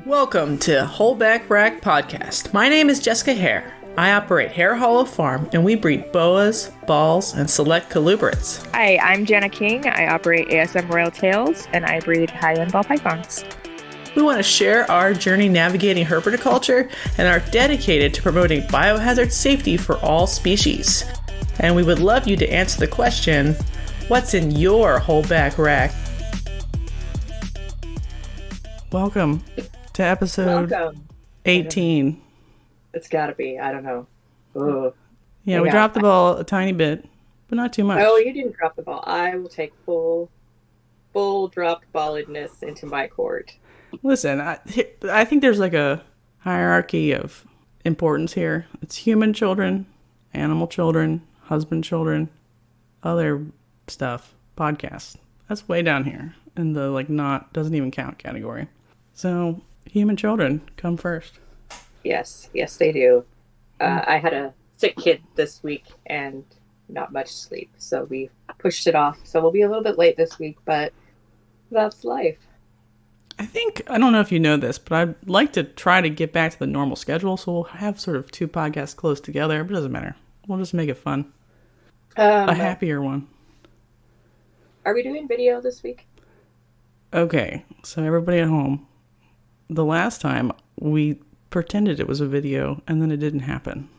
Welcome to Holdback Rack Podcast. My name is Jessica Hare. I operate Hare Hollow Farm, and we breed boas, balls, and select colubrids. Hi, I'm Jana King. I operate ASM Royal Tails, and I breed high-end ball pythons. We want to share our journey navigating herpetoculture and are dedicated to promoting biohazard safety for all species. And we would love you to answer the question, what's in your Holdback Rack? Welcome to episode 18. It's gotta be. I don't know. Ugh. Yeah, we dropped the ball a tiny bit, but not too much. Oh, you didn't drop the ball. I will take full dropped balledness into my court. Listen, I think there's like a hierarchy of importance here. It's human children, animal children, husband children, other stuff, podcasts. That's way down here in the doesn't even count category. So human children come first. Yes, they do. I had a sick kid this week and not much sleep, so we pushed it off. So we'll be a little bit late this week, but that's life. I don't know if you know this, but I'd like to try to get back to the normal schedule, so we'll have sort of two podcasts close together, but it doesn't matter. We'll just make it fun. A happier one. Are we doing video this week? Okay, so everybody at home, the last time we pretended it was a video and then it didn't happen.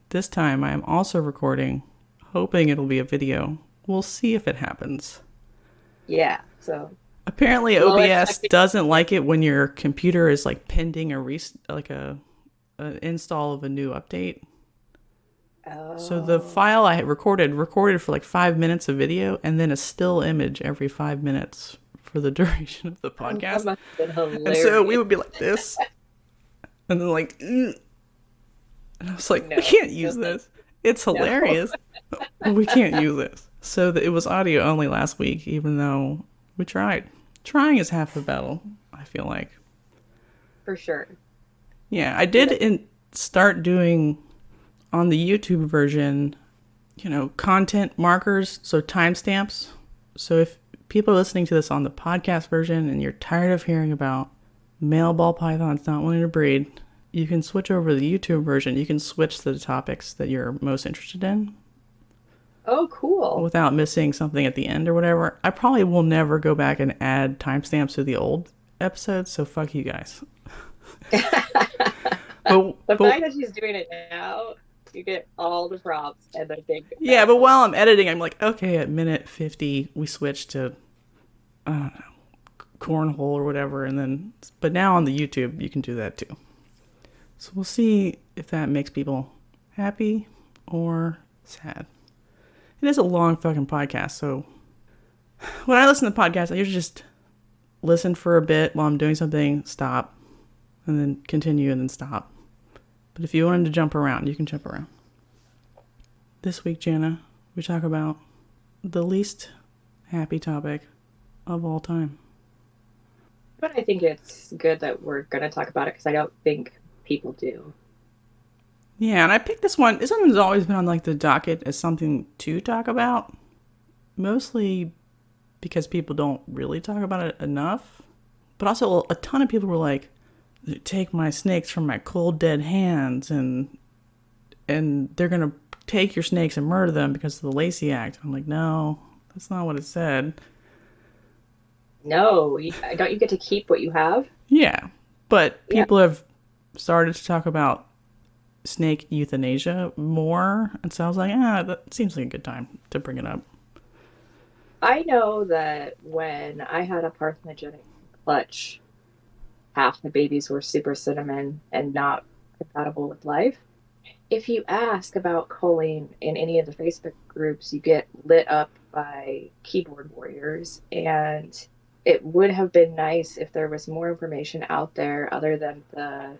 This time I am also recording, hoping it'll be a video. We'll see if it happens. Yeah, so... Apparently OBS doesn't like it when your computer is like pending an install of a new update. Oh. So the file I had recorded for like 5 minutes of video and then a still image every 5 minutes for the duration of the podcast. That must have been hilarious. And so we would be like this. And then like, and I was like, we can't use this. It's hilarious. We can't use this. So it was audio only last week, even though we tried. Trying is half the battle, I feel like. For sure. Yeah, I did start doing on the YouTube version, content markers, so timestamps. So if people are listening to this on the podcast version and you're tired of hearing about male ball pythons not wanting to breed, you can switch over to the YouTube version. You can switch to the topics that you're most interested in. Oh, cool. Without missing something at the end or whatever. I probably will never go back and add timestamps to the old episodes, so fuck you guys. The fact that she's doing it now, you get all the props and the big... Yeah, but while I'm editing, I'm like, okay, at minute 50, we switch to, I don't know, Cornhole or whatever, but now on the YouTube, you can do that too. So we'll see if that makes people happy or sad. It is a long fucking podcast, so when I listen to podcasts, I usually just listen for a bit while I'm doing something, stop, and then continue and then stop. But if you wanted to jump around, you can jump around. This week, Jana, we talk about the least happy topic of all time. But I think it's good that we're going to talk about it because I don't think people do. Yeah, and I picked this one. This one's always been on the docket as something to talk about. Mostly because people don't really talk about it enough. But also a ton of people were like, take my snakes from my cold dead hands and they're going to take your snakes and murder them because of the Lacey Act. I'm like, no, that's not what it said. No, don't you get to keep what you have? Yeah, but people have started to talk about snake euthanasia more, and so I was like, that seems like a good time to bring it up. I know that when I had a parthenogenic clutch, half the babies were super cinnamon and not compatible with life. If you ask about culling in any of the Facebook groups, you get lit up by keyboard warriors, and it would have been nice if there was more information out there other than the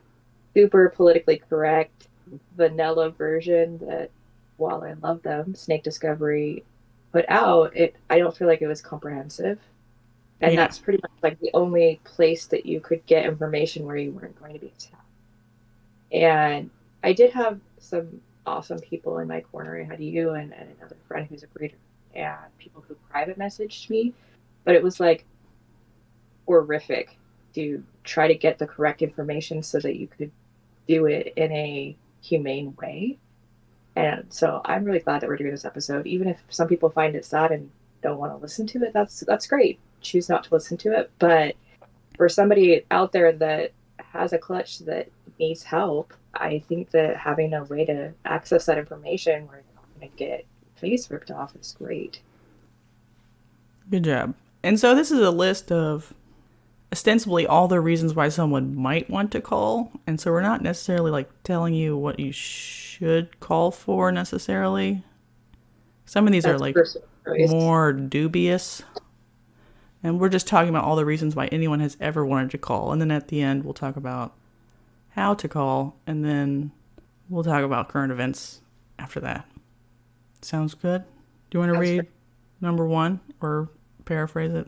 super politically correct vanilla version that, while I love them, Snake Discovery put out. I don't feel like it was comprehensive. And that's pretty much like the only place that you could get information where you weren't going to be attacked. And I did have some awesome people in my corner. I had you and another friend who's a breeder and people who private messaged me. But it was like horrific to try to get the correct information so that you could do it in a humane way. And so I'm really glad that we're doing this episode. Even if some people find it sad and don't want to listen to it, that's great. Choose not to listen to it. But for somebody out there that has a clutch that needs help, I think that having a way to access that information where you're not going to get face ripped off is great. Good job. And so this is a list of ostensibly all the reasons why someone might want to cull. And so we're not necessarily like telling you what you should call for necessarily. Some of these are like more dubious. And we're just talking about all the reasons why anyone has ever wanted to cull. And then at the end, we'll talk about how to cull. And then we'll talk about current events after that. Sounds good? Do you want to read number 1 or paraphrase it?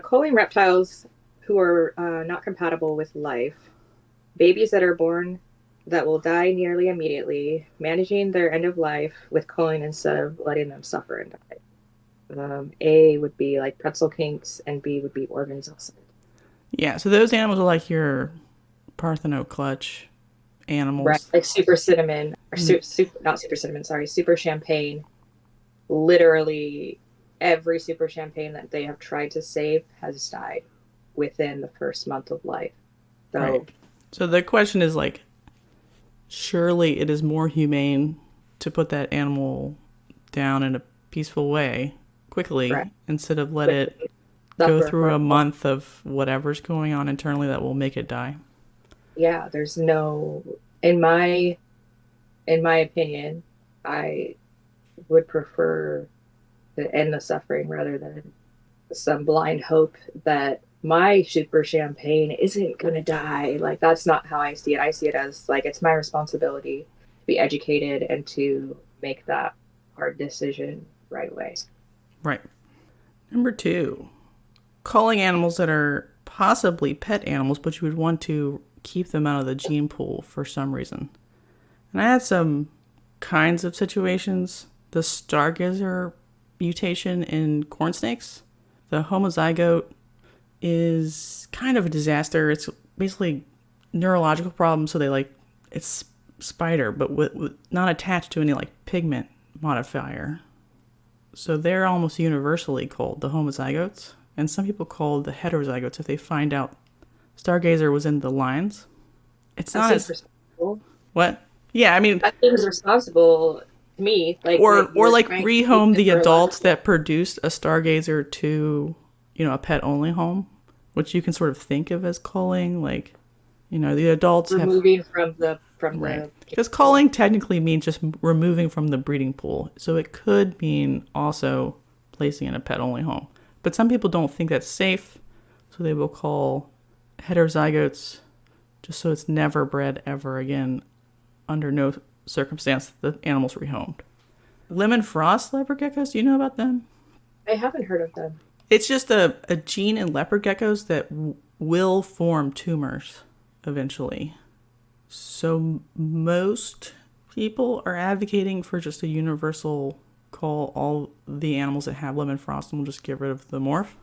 Culling reptiles who are not compatible with life. Babies that are born that will die nearly immediately. Managing their end of life with culling instead of letting them suffer and die. A would be like pretzel kinks, and B would be organs outside. Yeah, so those animals are like your Partheno clutch animals. Right, like super cinnamon, or not super cinnamon, sorry, super champagne. Literally every super champagne that they have tried to save has died within the first month of life. So, right. So the question is like, surely it is more humane to put that animal down in a peaceful way quickly, right, instead of let it go through a month of whatever's going on internally that will make it die. Yeah, there's no, in my opinion, I would prefer to end the suffering rather than some blind hope that my super champagne isn't going to die. Like, that's not how I see it. I see it as like, it's my responsibility to be educated and to make that hard decision right away. Right. Number 2, culling animals that are possibly pet animals, but you would want to keep them out of the gene pool for some reason. And I had some kinds of situations. The stargazer mutation in corn snakes, the homozygote, is kind of a disaster. It's basically neurological problems. So they like, it's spider, but with not attached to any like pigment modifier. So they're almost universally called the homozygotes. And some people call the heterozygotes if they find out stargazer was in the lines. It's not as responsible. What? Yeah, I mean, that seems responsible to me. Like, or like rehome the adults that produced a stargazer to, you know, a pet only home, which you can sort of think of as culling. Like, you know, the adults removing from the right, because culling technically means just removing from the breeding pool, so it could mean also placing in a pet only home. But some people don't think that's safe, so they will call heterozygotes just so it's never bred ever again, under no circumstance the animal's rehomed. Lemon frost leopard geckos, do you know about them? I haven't heard of them. It's just a gene in leopard geckos that will form tumors eventually. So most people are advocating for just a universal cull all the animals that have lemon frost, and we'll just get rid of the morph.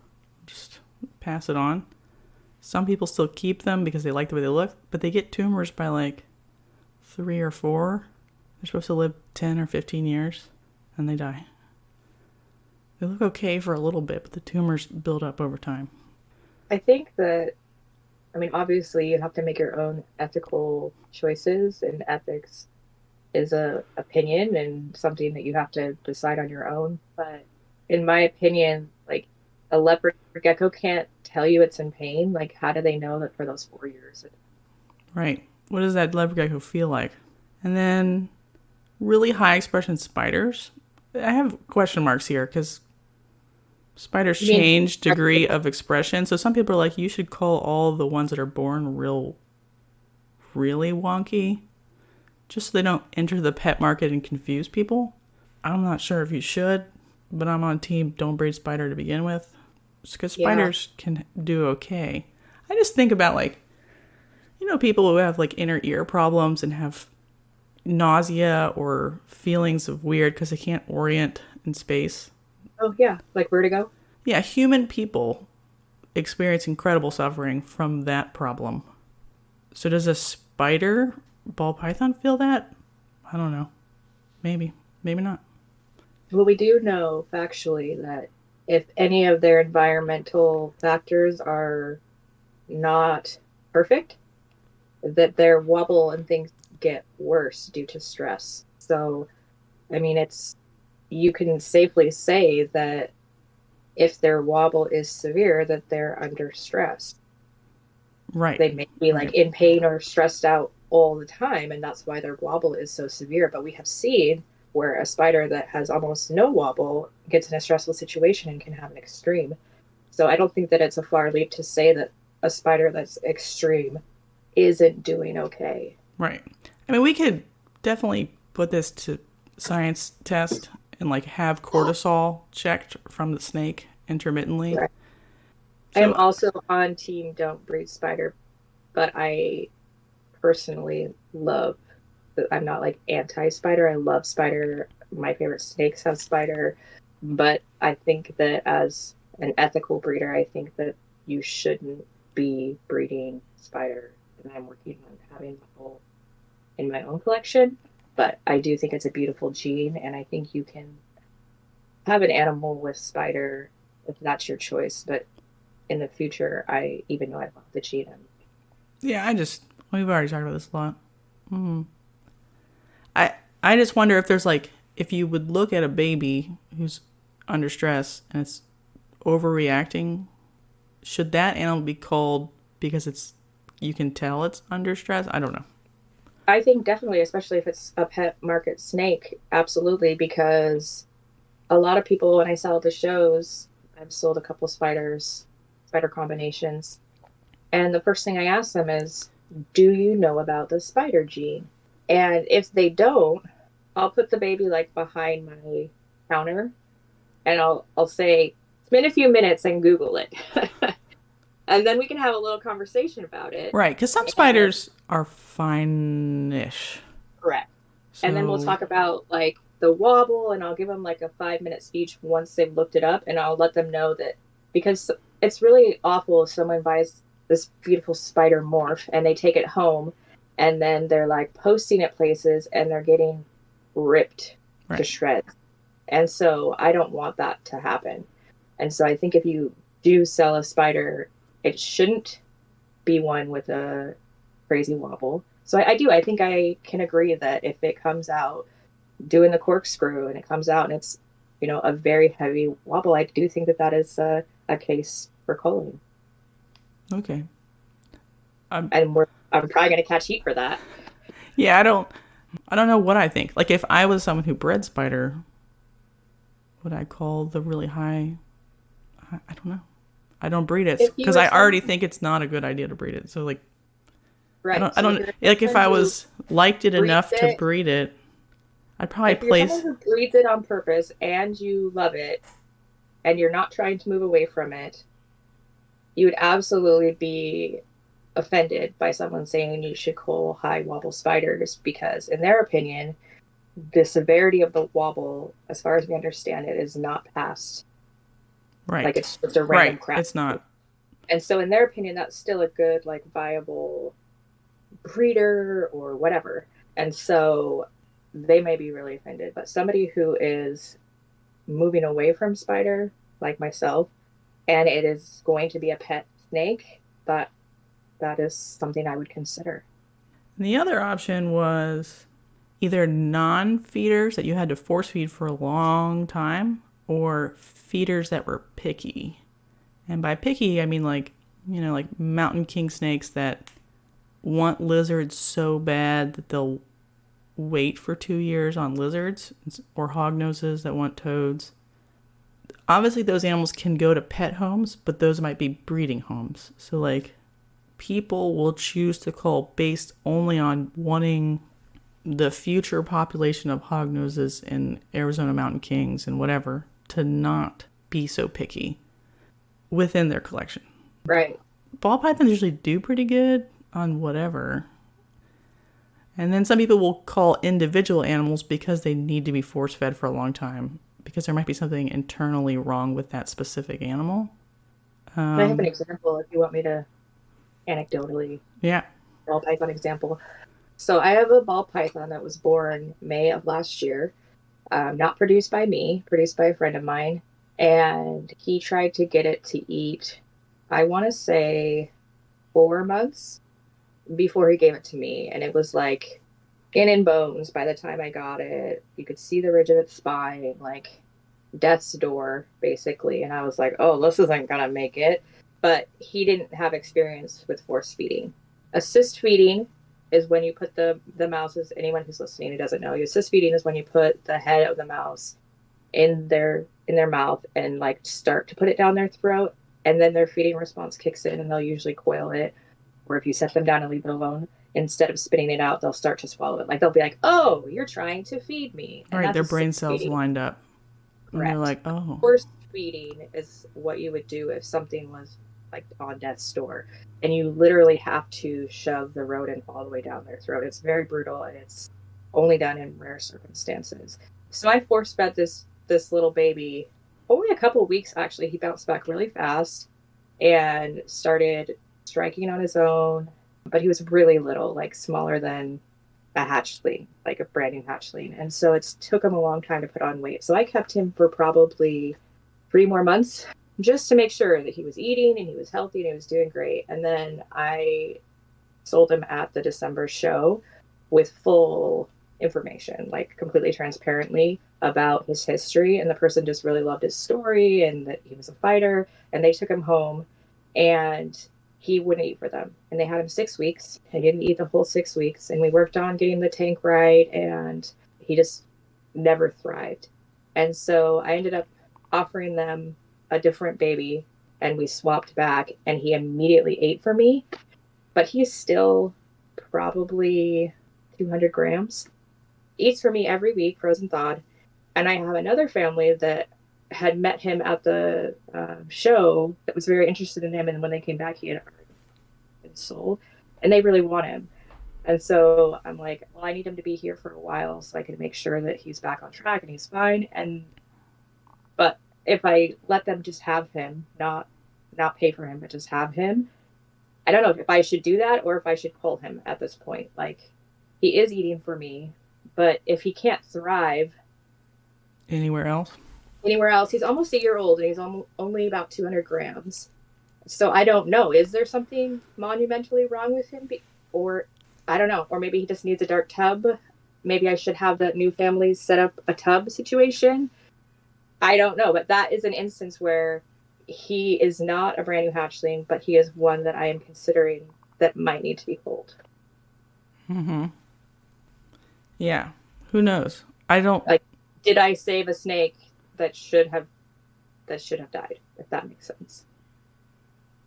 Just pass it on. Some people still keep them because they like the way they look, but they get tumors by like 3 or 4. They're supposed to live 10 or 15 years, and they die. They look okay for a little bit, but the tumors build up over time. I think that, I mean, obviously you have to make your own ethical choices, and ethics is a opinion and something that you have to decide on your own. But in my opinion, like, a leopard gecko can't tell you it's in pain. Like, how do they know that for those 4 years? Right. What does that leopard gecko feel like? And then really high expression spiders. I have question marks here because spiders change degree of expression. So some people are like, you should call all the ones that are born really wonky, just so they don't enter the pet market and confuse people. I'm not sure if you should, but I'm on team don't breed spider to begin with, because spiders can do okay. I just think about, like, you know, people who have like inner ear problems and have nausea or feelings of weird because they can't orient in space. Oh yeah, like vertigo. Yeah, human people experience incredible suffering from that problem. So does a spider ball python feel that? I don't know. Maybe not. Well, we do know factually that if any of their environmental factors are not perfect, that their wobble and things get worse due to stress. So, I mean, you can safely say that if their wobble is severe, that they're under stress. Right. They may be like in pain or stressed out all the time, and that's why their wobble is so severe. But we have seen where a spider that has almost no wobble gets in a stressful situation and can have an extreme. So I don't think that it's a far leap to say that a spider that's extreme isn't doing okay. Right. I mean, we could definitely put this to science test and like have cortisol checked from the snake intermittently. Right. So, I am also on team don't breed spider, but I personally love, I'm not like anti-spider. I love spider. My favorite snakes have spider. But I think that as an ethical breeder, I think that you shouldn't be breeding spider. And I'm working on having the whole in my own collection. But I do think it's a beautiful gene, and I think you can have an animal with spider if that's your choice. But in the future, even though I love the gene. Yeah, we've already talked about this a lot. I just wonder if there's like, if you would look at a baby who's under stress and it's overreacting, should that animal be culled because you can tell it's under stress? I don't know. I think definitely, especially if it's a pet market snake, absolutely, because a lot of people, when I sell at the shows, I've sold a couple spider combinations, and the first thing I ask them is, do you know about the spider gene? And if they don't, I'll put the baby like behind my counter, and I'll say, it's been a few minutes, and Google it. And then we can have a little conversation about it. Right, because some spiders are fine-ish. Correct. So... And then we'll talk about like the wobble, and I'll give them like a 5-minute speech once they've looked it up, and I'll let them know that, because it's really awful if someone buys this beautiful spider morph and they take it home and then they're like posting it places and they're getting ripped to shreds. And so I don't want that to happen. And so I think if you do sell a spider, it shouldn't be one with a crazy wobble. So I think I can agree that if it comes out doing the corkscrew and it comes out and it's, a very heavy wobble, I do think that is a case for culling. Okay. And I'm probably going to catch heat for that. Yeah, I don't know what I think. Like, if I was someone who bred spider, would I call the really high? I don't know. I don't breed it because I already think it's not a good idea to breed it. So like, right. I don't like, if I was liked it enough to breed it, I'd probably place. If you're someone who breeds it on purpose and you love it, and you're not trying to move away from it, you would absolutely be offended by someone saying you should cull high wobble spiders, because in their opinion, the severity of the wobble, as far as we understand it, is not past. Right. Like it's just a random crap. It's not. And so in their opinion, that's still a good, like, viable breeder or whatever. And so they may be really offended. But somebody who is moving away from spider, like myself, and it is going to be a pet snake, that is something I would consider. And the other option was either non-feeders that you had to force feed for a long time, or feeders that were picky. And by picky, I mean like mountain king snakes that want lizards so bad that they'll wait for 2 years on lizards, or hognoses that want toads. Obviously, those animals can go to pet homes, but those might be breeding homes. So like, people will choose to cull based only on wanting the future population of hognoses and Arizona mountain kings and whatever to not be so picky within their collection. Right. Ball pythons usually do pretty good on whatever. And then some people will cull individual animals because they need to be force fed for a long time, because there might be something internally wrong with that specific animal. I have an example if you want me to anecdotally. Yeah. Ball python example. So I have a ball python that was born May of last year, not produced by me, produced by a friend of mine. And he tried to get it to eat, I want to say 4 months before he gave it to me. And it was like skin and bones by the time I got it. You could see the ridge of its spine, like death's door, basically. And I was like, oh, this isn't going to make it. But he didn't have experience with force feeding. Assist feeding is when you put the mouses, anyone who's listening who doesn't know, assist feeding is when you put the head of the mouse in their mouth and like start to put it down their throat, and then their feeding response kicks in and they'll usually coil it. Or if you set them down and leave it alone, instead of spitting it out, they'll start to swallow it. Like they'll be like, oh, you're trying to feed me. And right, their brain cells feeding. Lined up. And Correct. they're like, oh. Force feeding is what you would do if something was like on death's door. And you literally have to shove the rodent all the way down their throat. It's very brutal, and it's only done in rare circumstances. So I force fed this little baby only a couple of weeks. Actually, he bounced back really fast and started striking on his own. But he was really little, like smaller than a hatchling, like a brand new hatchling. And so it took him a long time to put on weight. So I kept him for probably 3 more months just to make sure that he was eating and he was healthy and he was doing great. And then I sold him at the December show with full information, like completely transparently about his history. And the person just really loved his story and that he was a fighter. And they took him home and he wouldn't eat for them. And they had him 6 weeks. He didn't eat the whole 6 weeks. And we worked on getting the tank right. And he just never thrived. And so I ended up offering them a different baby, and we swapped back, and he immediately ate for me. But he's still probably 200 grams. Eats for me every week, frozen thawed. And I have another family that had met him at the show that was very interested in him, and when they came back, he had been sold, and they really want him. And so I'm like, well, I need him to be here for a while so I can make sure that he's back on track and he's fine. But if I let them just have him, not pay for him, but just have him, I don't know if I should do that or if I should pull him at this point. Like, he is eating for me, but if he can't thrive anywhere else, he's almost a year old and he's only about 200 grams. So I don't know. Is there something monumentally wrong with him? Or I don't know. Or maybe he just needs a dark tub. Maybe I should have the new family set up a tub situation. I don't know, but that is an instance where he is not a brand new hatchling, but he is one that I am considering that might need to be pulled. Mm-hmm. Yeah. Who knows? I don't like. Did I save a snake that should have died? If that makes sense,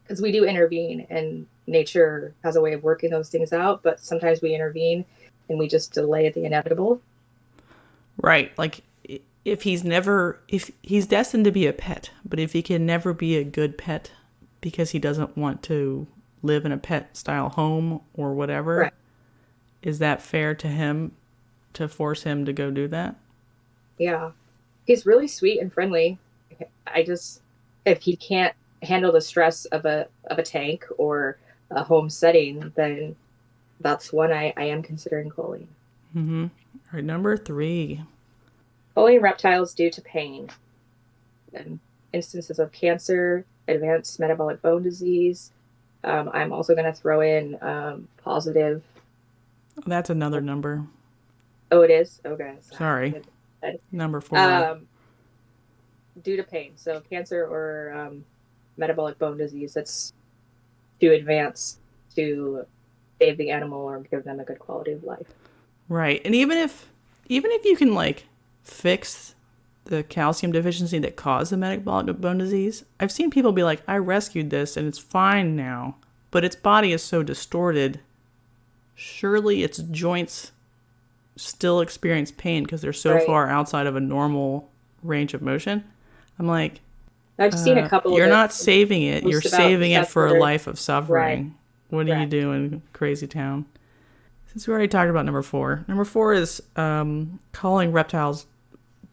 because we do intervene, and nature has a way of working those things out. But sometimes we intervene, and we just delay the inevitable. Right, like. If he's destined to be a pet, but if he can never be a good pet because he doesn't want to live in a pet style home or whatever, right. Is that fair to him to force him to go do that? Yeah. He's really sweet and friendly. If he can't handle the stress of a tank or a home setting, then that's one I am considering culling. Mm-hmm. All right, number 3. Culling reptiles due to pain. And instances of cancer, advanced metabolic bone disease. I'm also going to throw in positive. That's another number. Oh, it is? Okay. Sorry. Number 4. Due to pain. So cancer or metabolic bone disease. That's too advanced to save the animal or give them a good quality of life. Right. And even if you can like fix the calcium deficiency that caused the metabolic bone disease, I've seen people be like, I rescued this and it's fine now, but its body is so distorted, surely its joints still experience pain because they're so far outside of a normal range of motion. I'm like, I've seen a couple. You're not saving it. You're saving it for a life of suffering. Right. What are you doing, crazy town? Since we already talked about number 4. Number 4 is culling reptiles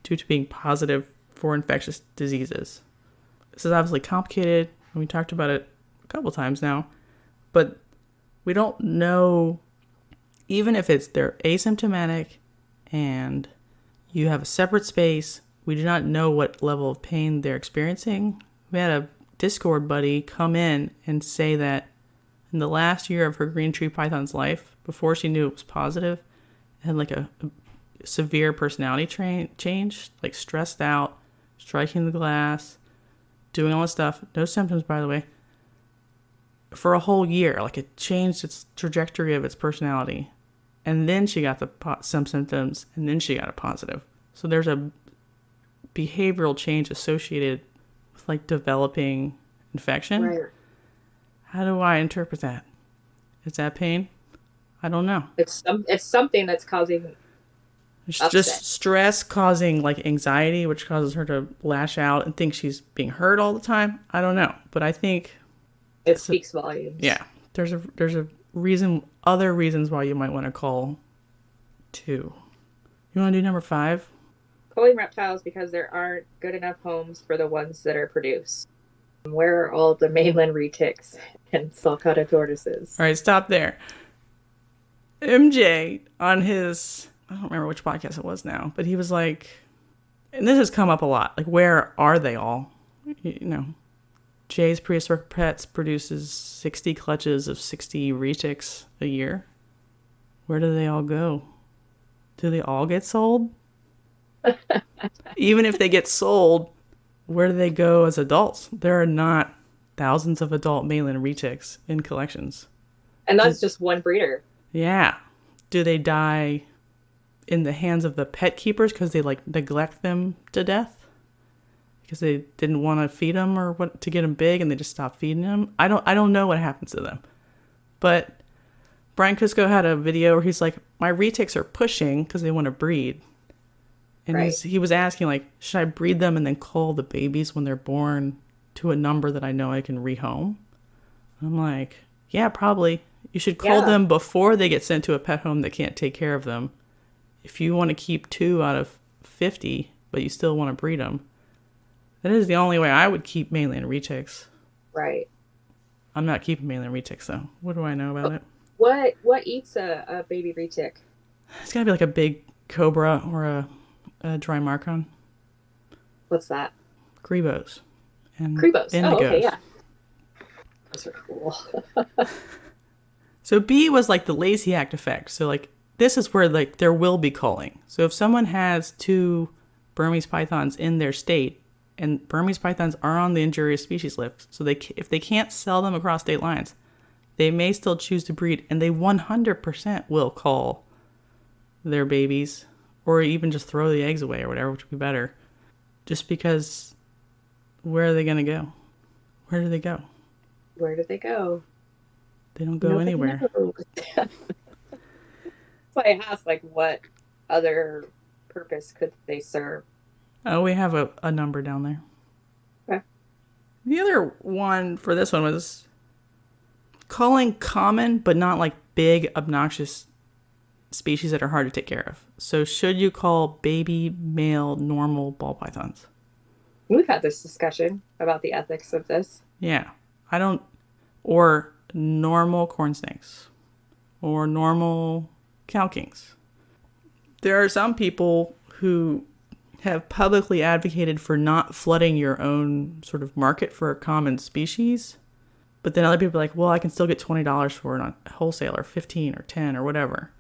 due to being positive for infectious diseases. This is obviously complicated. and we talked about it a couple times now, but we don't know, even if they're asymptomatic and you have a separate space, we do not know what level of pain they're experiencing. We had a Discord buddy come in and say that in the last year of her green tree python's life, before she knew it was positive, it had like a severe personality change, like stressed out, striking the glass, doing all this stuff. No symptoms, by the way. For a whole year, like it changed its trajectory of its personality. And then she got some symptoms, and then she got a positive. So there's a behavioral change associated with like developing infection. Right. How do I interpret that? Is that pain? I don't know. It's something that's causing It's upset. just stress causing like anxiety, which causes her to lash out and think she's being hurt all the time. I don't know, but I think it speaks volumes. yeah, there's a reason, other reasons why you might want to call too. You want to do number 5? Culling reptiles because there aren't good enough homes for the ones that are produced. Where are all the mainland retics and sulcata tortoises? All right, stop there. MJ on his, I don't remember which podcast it was now, but he was like, and this has come up a lot, like where are they all? You know, Jay's Prehistoric Pets produces 60 clutches of 60 retics a year. Where do they all go? Do they all get sold? Even if they get sold, where do they go as adults? There are not thousands of adult mainland retics in collections. And that's just one breeder. Yeah. Do they die in the hands of the pet keepers because they like neglect them to death? Because they didn't want to feed them or what to get them big and they just stopped feeding them? I don't know what happens to them. But Brian Cusco had a video where he's like, my retics are pushing because they want to breed. And Right. he was asking, like, should I breed them and then cull the babies when they're born to a number that I know I can rehome? I'm like, yeah, probably. You should cull them before they get sent to a pet home that can't take care of them. If you want to keep 2 out of 50, but you still want to breed them, that is the only way I would keep mainland retics. Right. I'm not keeping mainland retics, though. What do I know about it? What eats a baby retic? It's got to be like a big cobra or a dry marcon. What's that? Grebos. And Grebos. indigos. Oh, okay, yeah. Those are cool. So B was like the Lacey Act effect. So like this is where like there will be culling. So if someone has 2 Burmese pythons in their state, and Burmese pythons are on the injurious species list, so if they can't sell them across state lines, they may still choose to breed, and they 100% will cull their babies, or even just throw the eggs away or whatever, which would be better. Just because, where are they going to go? Where do they go? Where do they go? They don't go anywhere. That's why I asked, like, what other purpose could they serve? Oh, we have a number down there. Okay. The other one for this one was culling common, but not like big, obnoxious species that are hard to take care of. So should you cull baby, male, normal ball pythons? We've had this discussion about the ethics of this. Yeah. Or normal corn snakes. Or normal cow kings. There are some people who have publicly advocated for not flooding your own sort of market for a common species. But then other people are like, well, I can still get $20 for it on wholesale, or 15 or 10 or whatever.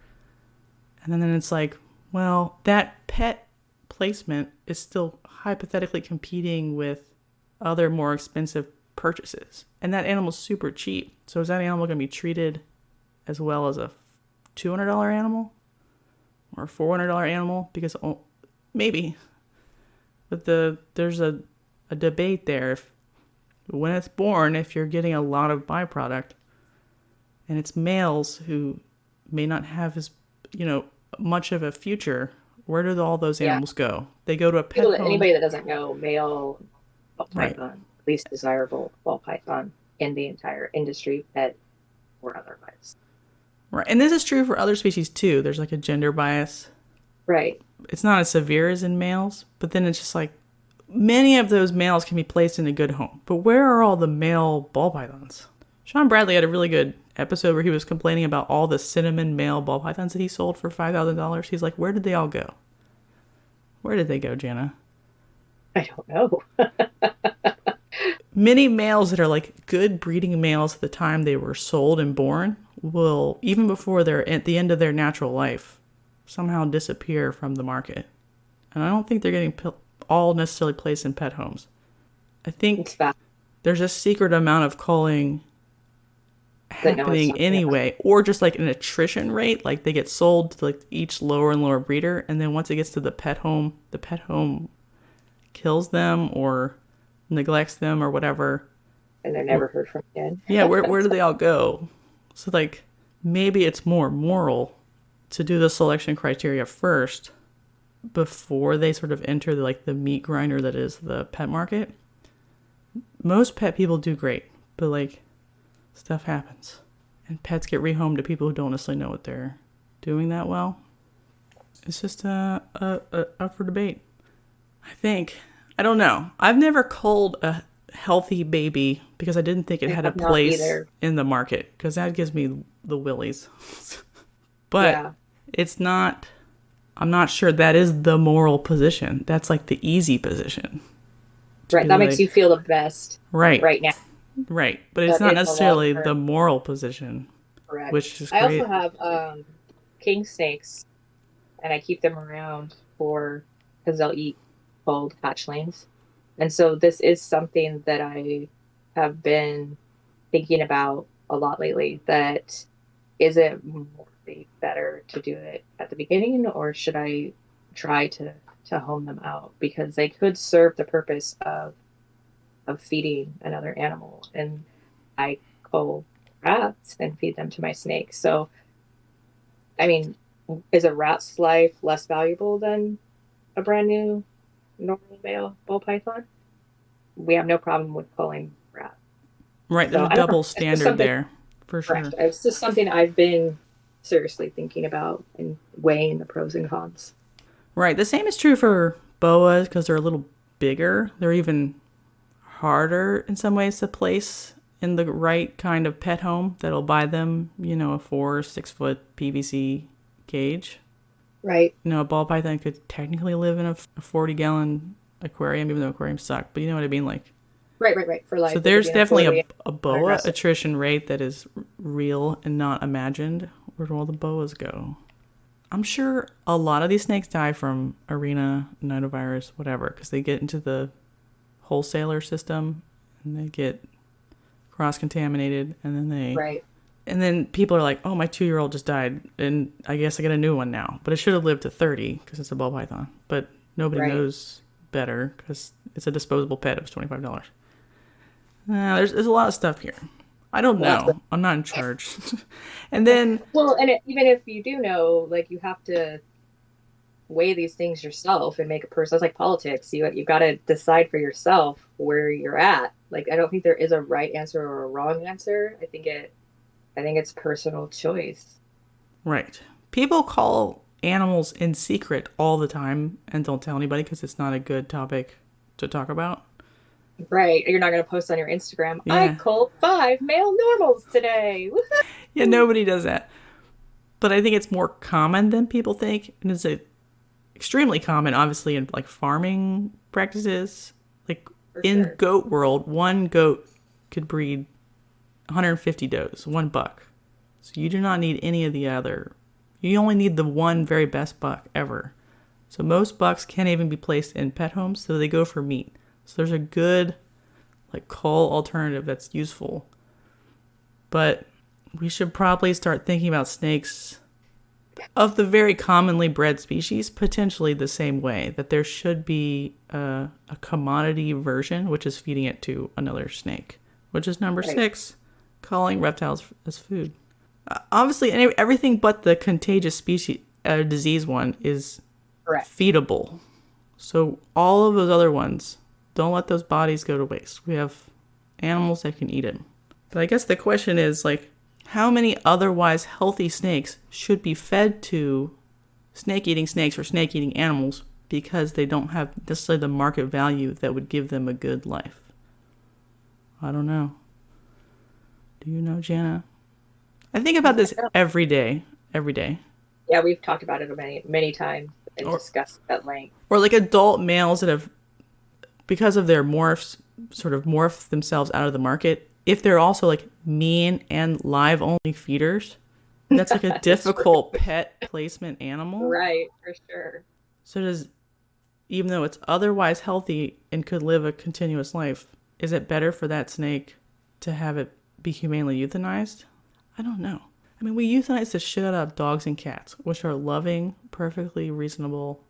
And then it's like, well, that pet placement is still hypothetically competing with other more expensive purchases. And that animal's super cheap. So is that animal going to be treated as well as a $200 animal? Or a $400 animal? Because maybe. But there's a debate there. When it's born, if you're getting a lot of byproduct, and it's males who may not have as, much of a future, where do all those animals go? They go to a pet home. Anybody that doesn't know, male ball python, Right. least desirable ball python in the entire industry, pet or otherwise. Right. And this is true for other species too. There's like a gender bias. Right. It's not as severe as in males, but then it's just like many of those males can be placed in a good home. But where are all the male ball pythons? Sean Bradley had a really good episode where he was complaining about all the cinnamon male ball pythons that he sold for $5,000. He's like, where did they all go? Where did they go, Jana? I don't know. Many males that are like good breeding males at the time they were sold and born will, even before they're at the end of their natural life, somehow disappear from the market. And I don't think they're getting all necessarily placed in pet homes. I think there's a secret amount of culling happening anyway, or just like an attrition rate, like they get sold to like each lower and lower breeder, and then once it gets to the pet home kills them or neglects them or whatever, and they're never heard from again. Yeah, where do they all go? So like maybe it's more moral to do the selection criteria first before they sort of enter the meat grinder that is the pet market. Most pet people do great, but like stuff happens and pets get rehomed to people who don't necessarily know what they're doing that well. It's just up for debate. I don't know. I've never culled a healthy baby because I didn't think it had a place in the market, because that gives me the willies. But it's not, I'm not sure that is the moral position. That's like the easy position. Right. That makes you feel the best right now. Right. But it's not necessarily the moral position. Correct. Which is I great. also have king snakes, and I keep them around because they'll eat cold hatchlings. And so this is something that I have been thinking about a lot lately, that is it morally better to do it at the beginning, or should I try to home them out? Because they could serve the purpose of feeding another animal, and I cull rats and feed them to my snakes. So, I mean, is a rat's life less valuable than a brand new normal male ball python? We have no problem with culling rats. Right, there's a double standard there, for sure. Correct. It's just something I've been seriously thinking about and weighing the pros and cons. Right, the same is true for boas, because they're a little bigger. They're even harder in some ways to place in the right kind of pet home that'll buy them, a 4 or 6 foot PVC cage. Right. A ball python could technically live in a 40-gallon aquarium, even though aquariums suck. But you know what I mean? Like, right. For life. So there's definitely a boa attrition rate that is real and not imagined. Where do all the boas go? I'm sure a lot of these snakes die from arena, nidovirus, whatever, because they get into the wholesaler system and they get cross-contaminated, and then and then people are like, oh, my 2-year-old just died, and I guess I get a new one now. But it should have lived to 30 because it's a ball python. But nobody knows better because it's a disposable pet. It was $25. There's a lot of stuff here. I don't know. I'm not in charge. And then... Well, and even if you do know, like, you have to weigh these things yourself and make a person. It's like politics. You got to decide for yourself where you're at. Like, I don't think there is a right answer or a wrong answer. I think it's personal choice. Right. People call animals in secret all the time and don't tell anybody because it's not a good topic to talk about. Right. You're not going to post on your Instagram, I culled 5 male normals today. Yeah, nobody does that. But I think it's more common than people think. And it's extremely common, obviously, in like farming practices. Like in goat world, one goat could breed 150 does, one buck. So you do not need any of the other. You only need the one very best buck ever. So most bucks can't even be placed in pet homes, so they go for meat. So there's a good like cull alternative that's useful. But we should probably start thinking about snakes of the very commonly bred species potentially the same way, that there should be a commodity version, which is feeding it to another snake, which is number 6, culling reptiles as food. Obviously, everything but the contagious species, disease one is feedable. So all of those other ones, don't let those bodies go to waste. We have animals that can eat it. But I guess the question is, like, how many otherwise healthy snakes should be fed to snake-eating snakes or snake-eating animals because they don't have necessarily the market value that would give them a good life. I don't know. Do you know, Jana? I think about this every day. Every day. Yeah, we've talked about it many times and discussed at length. Or like adult males that have, because of their morphs, sort of morph themselves out of the market. If they're also like mean and live only feeders, that's like a difficult pet placement animal. Right, for sure. So even though it's otherwise healthy and could live a continuous life, is it better for that snake to have it be humanely euthanized? I don't know. I mean, we euthanize the shit out of dogs and cats, which are loving, perfectly reasonable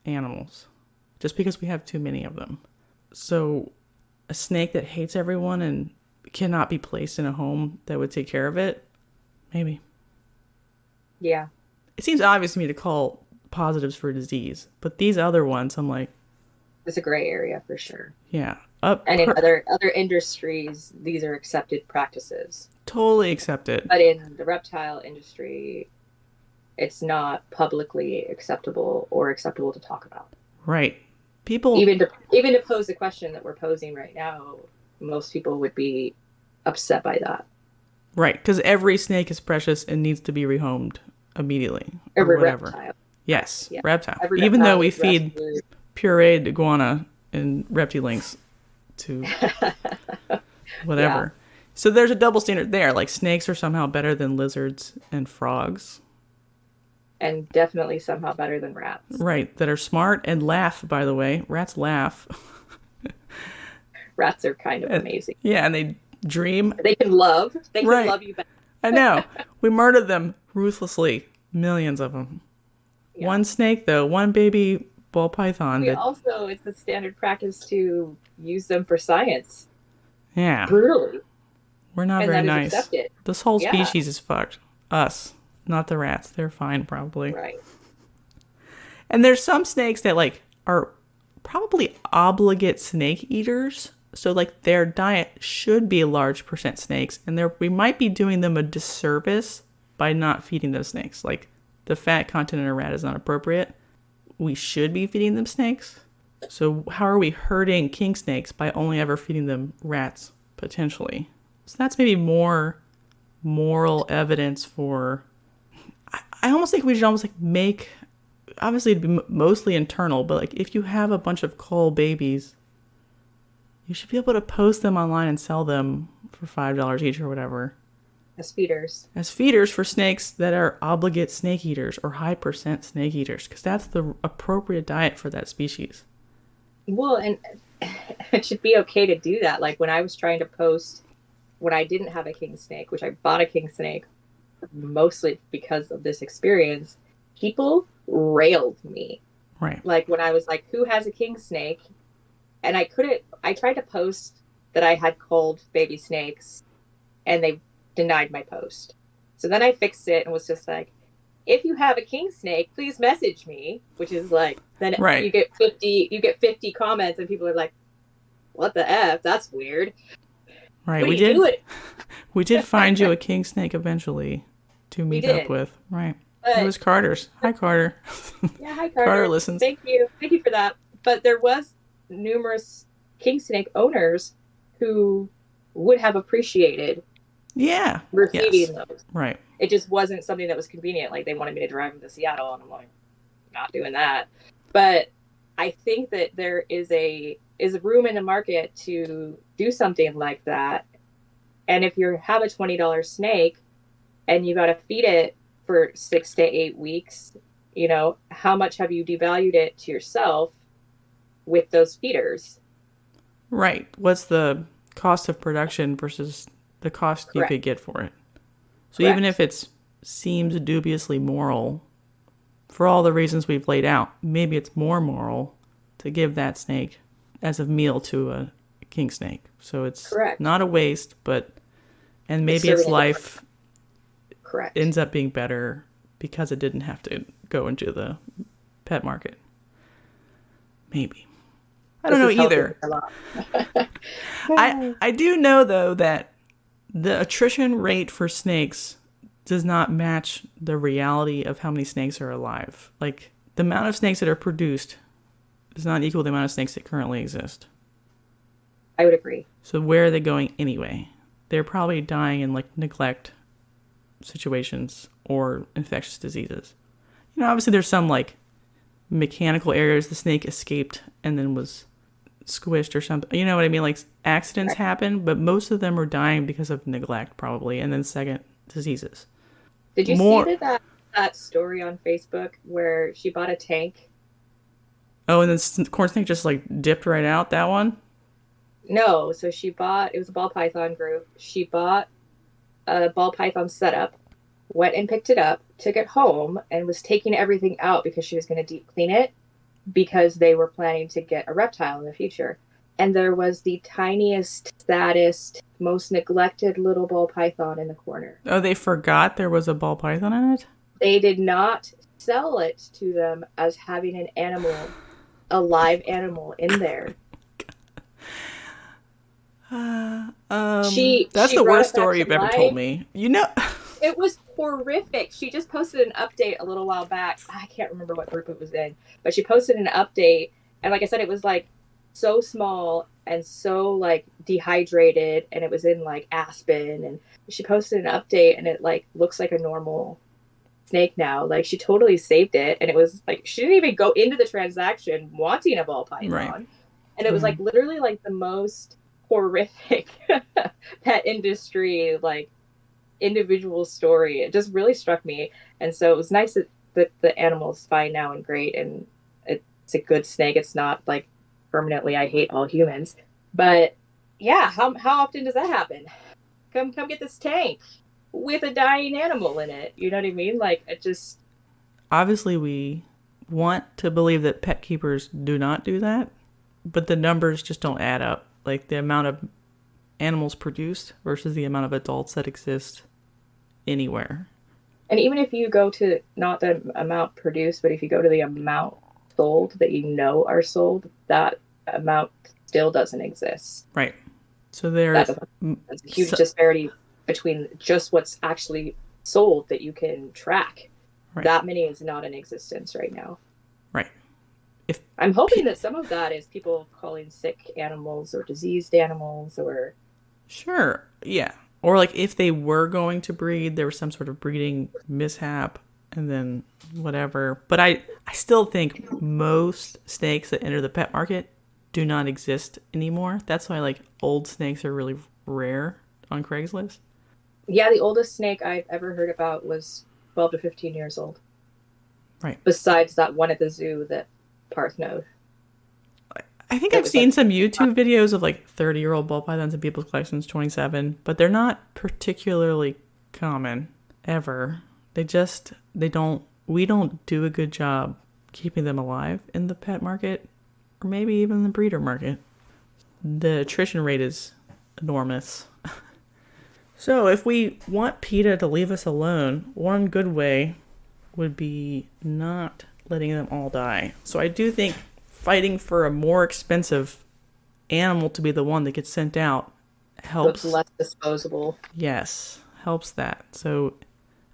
animals, just because we have too many of them. So a snake that hates everyone and cannot be placed in a home that would take care of it, maybe. Yeah. It seems obvious to me to call positives for disease, but these other ones, I'm like... It's a gray area for sure. Yeah. And in other industries, these are accepted practices. Totally accepted. But in the reptile industry, it's not publicly acceptable or acceptable to talk about. Right. People... Even to pose the question that we're posing right now, most people would be upset by that. Right, because every snake is precious and needs to be rehomed immediately. Every or whatever. Reptile. Yes, yeah. reptile. Every Even reptile though we feed rescued. pureed iguana and reptilinks to whatever. Yeah. So there's a double standard there. Like snakes are somehow better than lizards and frogs. And definitely somehow better than rats. Right, that are smart and laugh, by the way. Rats laugh. Rats are kind of amazing. Yeah, and they dream. They can love. They can love you back. I know. We murdered them ruthlessly. Millions of them. Yeah. One snake, though. One baby ball python. Also, it's a standard practice to use them for science. Yeah. Brutally. We're not very nice. Accepted. This whole species is fucked. Us. Not the rats. They're fine, probably. Right. And there's some snakes that, like, are probably obligate snake eaters. So, like, their diet should be a large percent snakes. And we might be doing them a disservice by not feeding those snakes. Like, the fat content in a rat is not appropriate. We should be feeding them snakes. So, how are we hurting king snakes by only ever feeding them rats, potentially? So, that's maybe more moral evidence for... I almost think we should almost, like, make... Obviously, it'd be mostly internal, but, like, if you have a bunch of cull babies... You should be able to post them online and sell them for $5 each or whatever. As feeders. As feeders for snakes that are obligate snake eaters or high percent snake eaters. Because that's the appropriate diet for that species. Well, and it should be okay to do that. Like when I was trying to post, when I didn't have a king snake, which I bought a king snake mostly because of this experience, people railed me. Right. Like when I was like, who has a king snake? And I tried to post that I had culled baby snakes and they denied my post. So then I fixed it and was just like, if you have a king snake, please message me, which is like, then you get 50 comments and people are like, what the F? That's weird. Right. We did find you a king snake eventually to meet up with. Right. But it was Carter's. Hi, Carter. Yeah. Hi, Carter. Carter listens. Thank you for that. But there was numerous king snake owners who would have appreciated receiving those. Right. It just wasn't something that was convenient. Like they wanted me to drive them to Seattle and I'm like, not doing that. But I think that there is a room in the market to do something like that. And if you have a $20 snake and you got to feed it for 6 to 8 weeks, you know, how much have you devalued it to yourself with those feeders? Right. What's the cost of production versus the cost you could get for it? So even if it seems dubiously moral, for all the reasons we've laid out, maybe it's more moral to give that snake as a meal to a king snake. So it's not a waste, and maybe its life ends up being better because it didn't have to go into the pet market. Maybe. I don't know either. I do know, though, that the attrition rate for snakes does not match the reality of how many snakes are alive. Like, the amount of snakes that are produced does not equal the amount of snakes that currently exist. I would agree. So where are they going anyway? They're probably dying in like neglect situations or infectious diseases. You know, obviously there's some like mechanical errors. The snake escaped and then was squished or something. You know what I mean? Like accidents happen, but most of them are dying because of neglect probably. And then second, diseases. Did you see that story on Facebook where she bought a tank? Oh, and then corn snake just like dipped right out, that one? No, so it was a ball python group. She bought a ball python setup, went and picked it up, took it home, and was taking everything out because she was going to deep clean it because they were planning to get a reptile in the future. And there was the tiniest, saddest, most neglected little ball python in the corner. Oh, they forgot there was a ball python in it? They did not sell it to them as having an animal, a live animal in there. That's the worst story you've ever told me. You know, it was horrific. She just posted an update a little while back. I can't remember what group it was in, but she posted an update, and like I said, it was like so small and so like dehydrated, and it was in like aspen. And she posted an update, and it like looks like a normal snake now. Like she totally saved it, and it was like she didn't even go into the transaction wanting a ball python, right. And it was like literally like the most horrific pet industry like individual story. It just really struck me, and so it was nice that the animal's fine now and great, and it's a good snake. It's not like permanently I hate all humans, but yeah, how often does that happen? Come get this tank with a dying animal in it. You know what I mean? Like it just obviously we want to believe that pet keepers do not do that, but the numbers just don't add up. Like the amount of animals produced versus the amount of adults that exist anywhere. And even if you go to not the amount produced, but if you go to the amount sold that you know are sold, that amount still doesn't exist. Right. So there's a huge disparity between just what's actually sold that you can track. Right. That many is not in existence right now. Right. I'm hoping that some of that is people calling sick animals or diseased animals or... Sure, yeah. Or like if they were going to breed, there was some sort of breeding mishap and then whatever. But I still think most snakes that enter the pet market do not exist anymore. That's why like old snakes are really rare on Craigslist. Yeah, the oldest snake I've ever heard about was 12 to 15 years old. Right. Besides that one at the zoo that Parth knowed. I think I've seen some YouTube videos of like 30-year-old ball pythons in people's collections, 27, but they're not particularly common ever. We don't do a good job keeping them alive in the pet market or maybe even the breeder market. The attrition rate is enormous. So if we want PETA to leave us alone, one good way would be not letting them all die. So I do think fighting for a more expensive animal to be the one that gets sent out helps. So it's less disposable. Yes, helps that. So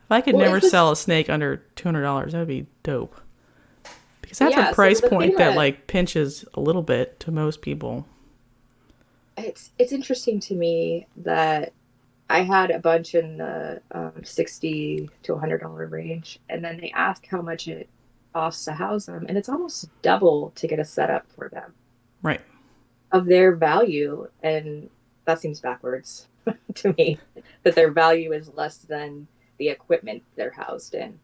if I could never sell a snake under $200, that would be dope. Because that's a price point that like pinches a little bit to most people. It's interesting to me that I had a bunch in the $60 to $100 range, and then they ask how much it costs to house them, and it's almost double to get a setup for them. Right. Of their value, and that seems backwards to me, that their value is less than the equipment they're housed in.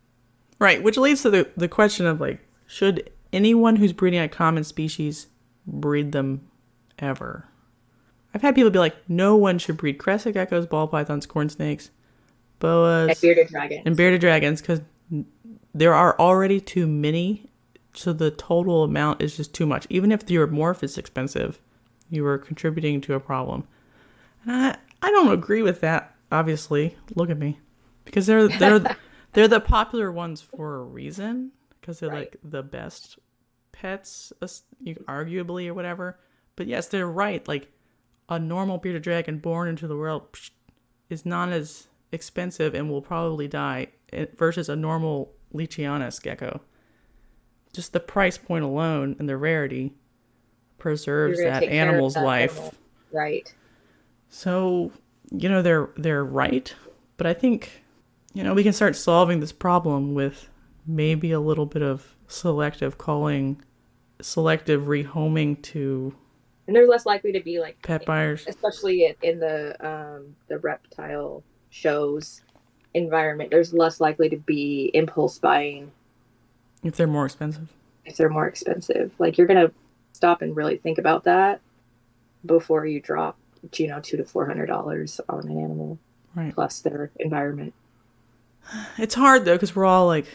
Right, which leads to the question of like, should anyone who's breeding a common species breed them ever? I've had people be like, no one should breed crested geckos, ball pythons, corn snakes, boas, and bearded dragons, because there are already too many, so the total amount is just too much. Even if your morph is expensive, you are contributing to a problem. And I don't agree with that, obviously. Look at me. Because they're the popular ones for a reason, because they're like the best pets, arguably, or whatever. But yes, they're right. Like, a normal bearded dragon born into the world is not as expensive and will probably die versus a normal Leachianus gecko. just the price point alone and the rarity preserves You're gonna that take care of animal's that life. animal. Right. So, they're right, but I think, we can start solving this problem with maybe a little bit of selective culling, selective rehoming to And they're less likely to be like pet buyers. especially in the reptile shows environment. There's less likely to be impulse buying If they're more expensive. if they're more expensive. Like you're gonna stop and really think about that before you drop, $200 to $400 on an animal, Right. plus their environment. It's hard though, because we're all like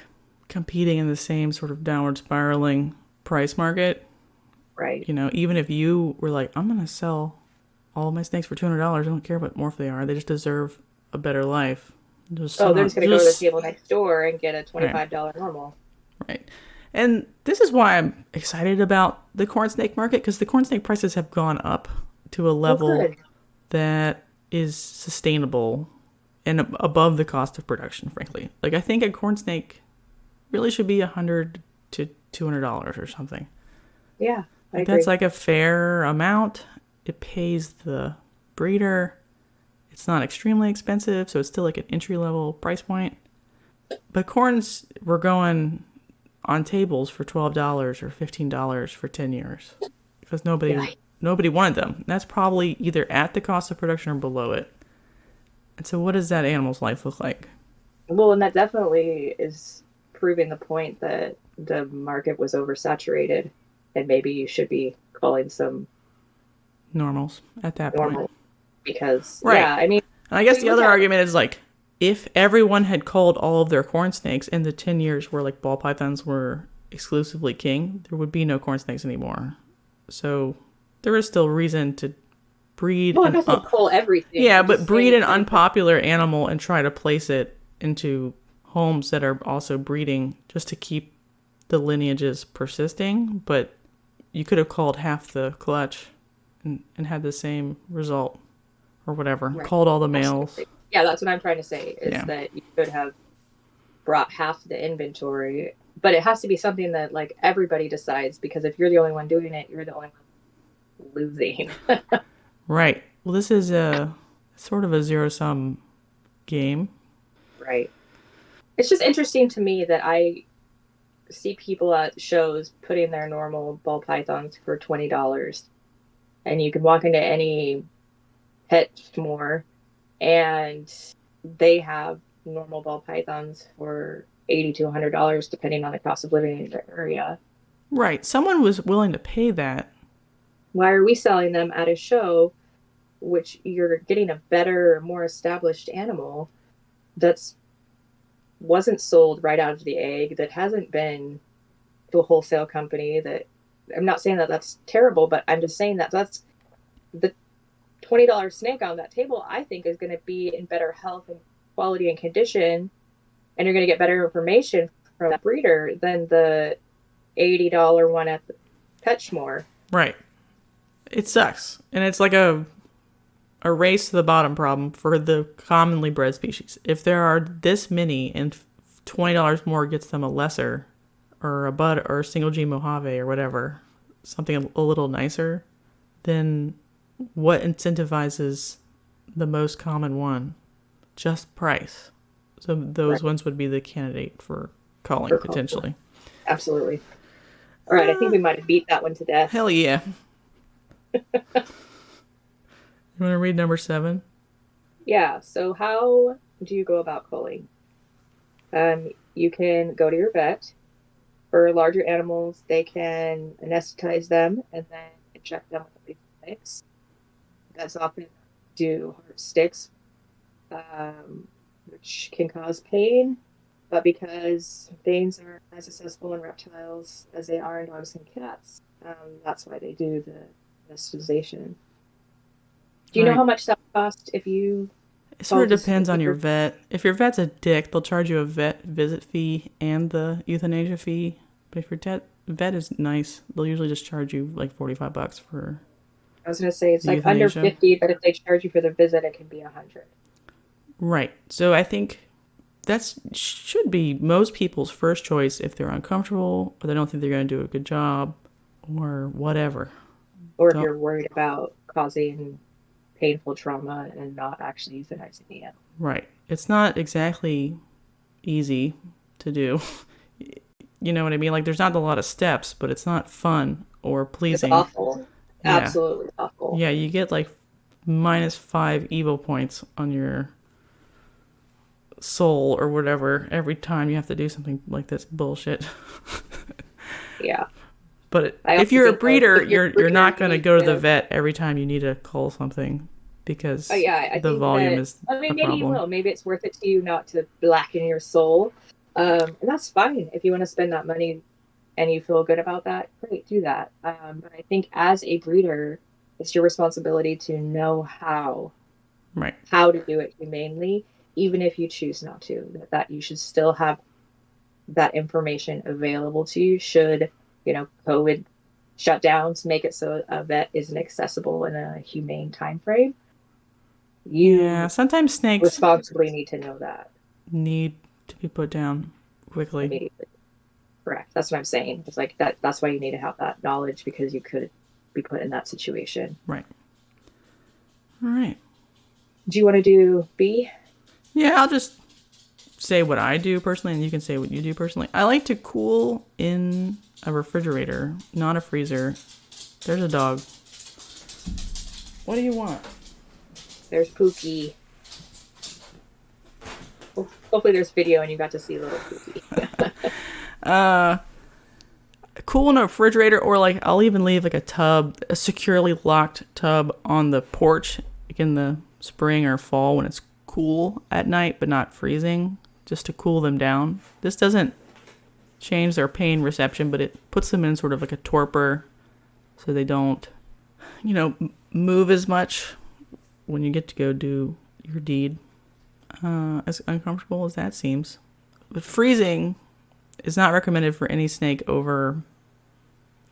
competing in the same sort of downward spiraling price market. Right. Even if you were like, I'm going to sell all of my snakes for $200, I don't care what morph they are. They just deserve a better life. They're just going to go to the table next door and get a $25 normal. Right. And this is why I'm excited about the corn snake market, because the corn snake prices have gone up to a level that is sustainable and above the cost of production, frankly. Like, I think a corn snake really should be $100 to $200 or something. Yeah, I agree. That's like a fair amount. It pays the breeder. It's not extremely expensive, so it's still like an entry-level price point. But corns were going on tables for $12 or $15 for 10 years because nobody wanted them. That's probably either at the cost of production or below it. And so what does that animal's life look like? Well, and that definitely is proving the point that the market was oversaturated and maybe you should be calling some normals at that normal point. Because, right. Yeah, I mean... And I guess the other argument is like, if everyone had culled all of their corn snakes in the 10 years where like ball pythons were exclusively king, there would be no corn snakes anymore. So there is still reason to breed. Well, it doesn't cull everything. Yeah, but breed an unpopular animal and try to place it into homes that are also breeding just to keep the lineages persisting. But you could have culled half the clutch and had the same result or whatever. Right. Culled all the males. Absolutely. Yeah, that's what I'm trying to say, is that you could have brought half the inventory, but it has to be something that like everybody decides, because if you're the only one doing it, you're the only one losing. Right. Well, this is a sort of a zero-sum game. Right. It's just interesting to me that I see people at shows putting their normal ball pythons for $20, and you can walk into any pet store and they have normal ball pythons for $80 to $100, depending on the cost of living in their area. Right. Someone was willing to pay that. Why are we selling them at a show, which you're getting a better, more established animal that's wasn't sold right out of the egg, that hasn't been to a wholesale company? That I'm not saying that that's terrible, but I'm just saying that that's the $20 snake on that table, I think, is going to be in better health and quality and condition, and you're going to get better information from that breeder than the $80 one at the PetSmore. Right. It sucks. And it's like a race to the bottom problem for the commonly bred species. If there are this many and $20 more gets them a lesser or a bud or a single G Mojave or whatever, something a little nicer, then what incentivizes the most common one? Just price. So those ones would be the candidate for culling, potentially. Absolutely. All right, I think we might have beat that one to death. Hell yeah. You want to read number 7? Yeah, so how do you go about culling? You can go to your vet. For larger animals, they can anesthetize them and then inject them with a mix. That's often do heart sticks, which can cause pain. But because veins are as accessible in reptiles as they are in dogs and cats, that's why they do the anesthetization. Do you know how much that would cost if you... It sort of depends on your vet. If your vet's a dick, they'll charge you a vet visit fee and the euthanasia fee. But if your vet is nice, they'll usually just charge you like $45 for... I was going to say, it's like under 50, but if they charge you for the visit, it can be 100. Right. So I think That's should be most people's first choice if they're uncomfortable or they don't think they're going to do a good job or whatever. Or if you're worried about causing painful trauma and not actually euthanizing it. Right. It's not exactly easy to do. You know what I mean? Like, there's not a lot of steps, but it's not fun or pleasing. It's awful. Yeah. Absolutely awful. Yeah, you get like -5 Evo points on your soul or whatever every time you have to do something like this bullshit. Yeah. But if you're a breeder, you're not going to go to the vet every time you need to cull something because I the volume is a maybe problem. you will. Maybe it's worth it to you not to blacken your soul. And that's fine. If you want to spend that money and you feel good about that, great, do that. But I think as a breeder, it's your responsibility to know how to do it humanely, even if you choose not to. That you should still have that information available to you should, COVID shutdowns make it so a vet isn't accessible in a humane time frame. Sometimes snakes responsibly need to know that. Need to be put down quickly. Immediately. Correct. That's what I'm saying. It's like that. That's why you need to have that knowledge because you could be put in that situation. Right. All right. Do you want to do B? Yeah, I'll just say what I do personally, and you can say what you do personally. I like to cool in a refrigerator, not a freezer. There's a dog. What do you want? There's Pookie. Hopefully there's video and you got to see little Pookie. Cool in a refrigerator, or like I'll even leave like a securely locked tub on the porch like in the spring or fall when it's cool at night but not freezing, just to cool them down. This doesn't change their pain reception, but it puts them in sort of like a torpor so they don't, move as much when you get to go do your deed. As uncomfortable as that seems. But freezing is not recommended for any snake over,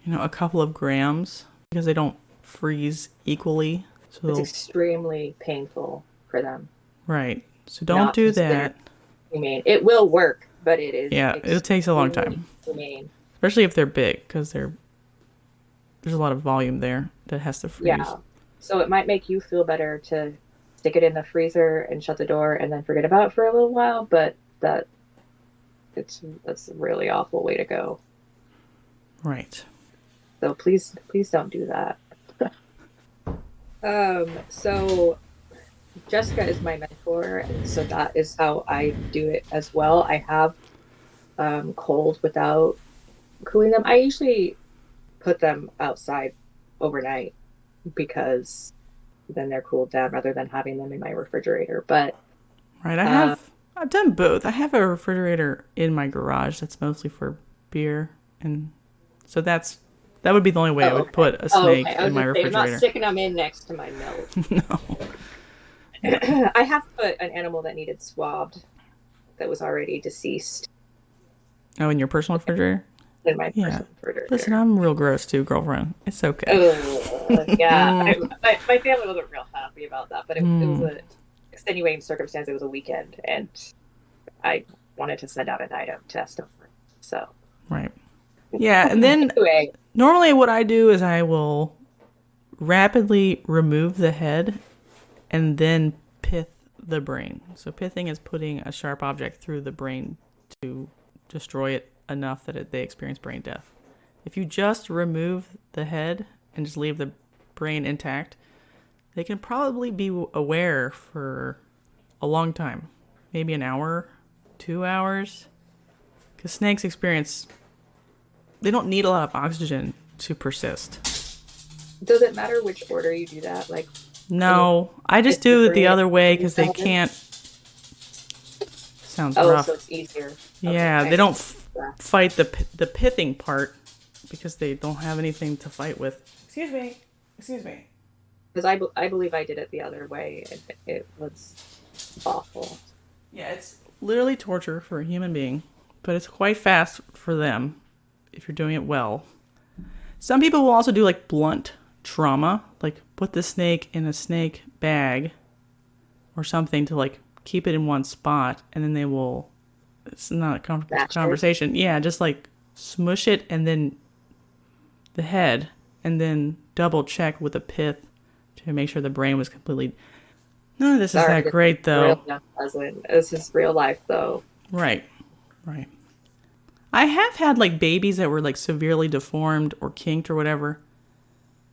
a couple of grams because they don't freeze equally. So it's extremely painful for them. Right. So don't do that. It will work, but it is. Yeah, it takes a long time. Humane. Especially if they're big because there's a lot of volume there that has to freeze. Yeah. So it might make you feel better to stick it in the freezer and shut the door and then forget about it for a little while, but that's a really awful way to go. Right. So please don't do that. So Jessica is my mentor, and so that is how I do it as well. I have culled without cooling them. I usually put them outside overnight because then they're cooled down rather than having them in my refrigerator. But right, I've done both. I have a refrigerator in my garage that's mostly for beer, and so that would be the only way I would put a snake in my refrigerator. I'm not sticking them in next to my milk. No. I have put an animal that needed swabbed that was already deceased. Oh, in your personal refrigerator? In my personal refrigerator. Listen, I'm real gross too, girlfriend. It's okay. Yeah. My family wasn't real happy about that, but it was an extenuating circumstance. It was a weekend, and I wanted to send out an item test over it. So. Right. Yeah, and then normally what I do is I will rapidly remove the head and then pith the brain. So pithing is putting a sharp object through the brain to destroy it enough that they experience brain death. If you just remove the head and just leave the brain intact, they can probably be aware for a long time, maybe an hour, 2 hours, because snakes they don't need a lot of oxygen to persist. Does it matter which order you do that? No, I just do it the other way because they can't. Sounds rough. So it's easier. Yeah, okay. They don't fight the pithing part because they don't have anything to fight with. Excuse me. Because I believe I did it the other way. It was awful. Yeah, it's literally torture for a human being, but it's quite fast for them if you're doing it well. Some people will also do blunt trauma, put the snake in a snake bag or something to keep it in one spot, and then they will, it's not a comfortable Match it. conversation. Yeah, just like smush it and then the head, and then double check with a pith to make sure the brain was completely. None of this is that great, though. This is real life, though. Right. I have had like babies that were like severely deformed or kinked or whatever,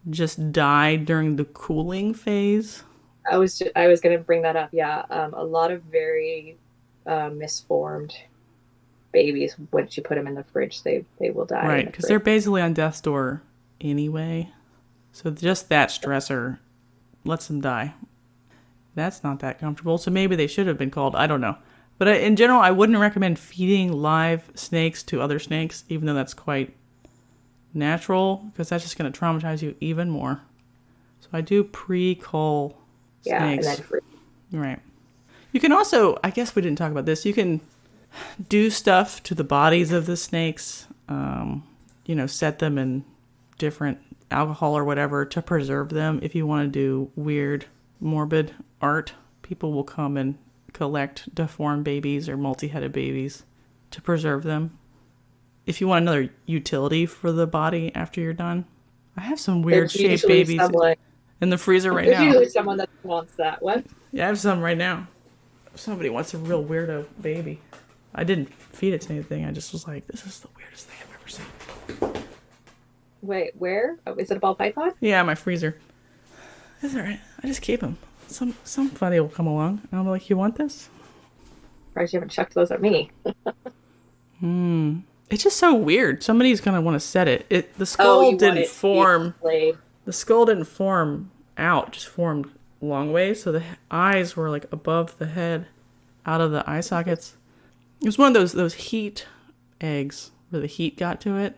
just died during the cooling phase. I was going to bring that up. Yeah, a lot of very misformed babies, once you put them in the fridge, they will die. Right, because they're basically on death's door anyway. So just that stressor lets them die. That's not that comfortable. So maybe they should have been called. I don't know. But in general, I wouldn't recommend feeding live snakes to other snakes, even though that's quite natural, because that's just going to traumatize you even more. So I do pre-cull snakes. And then free. Right. You can also, I guess we didn't talk about this, you can do stuff to the bodies of the snakes, set them in different alcohol or whatever to preserve them. If you want to do weird, morbid art, people will come and collect deformed babies or multi-headed babies to preserve them. If you want another utility for the body after you're done, I have some weird shaped babies in the freezer right now. There's usually someone that wants that one. Yeah, I have some right now. Somebody wants a real weirdo baby. I didn't feed it to anything. I just was like, this is the weirdest thing I've ever seen. Wait, where? Oh, is it a ball python? Yeah, my freezer. That's all right. I just keep them. Somebody will come along and I'll be like, you want this? Surprised you haven't chucked those at me. It's just so weird. Somebody's going to want to set it. The skull didn't form. The skull didn't form out, just formed long ways. So the eyes were like above the head, out of the eye sockets. It was one of those heat eggs where the heat got to it.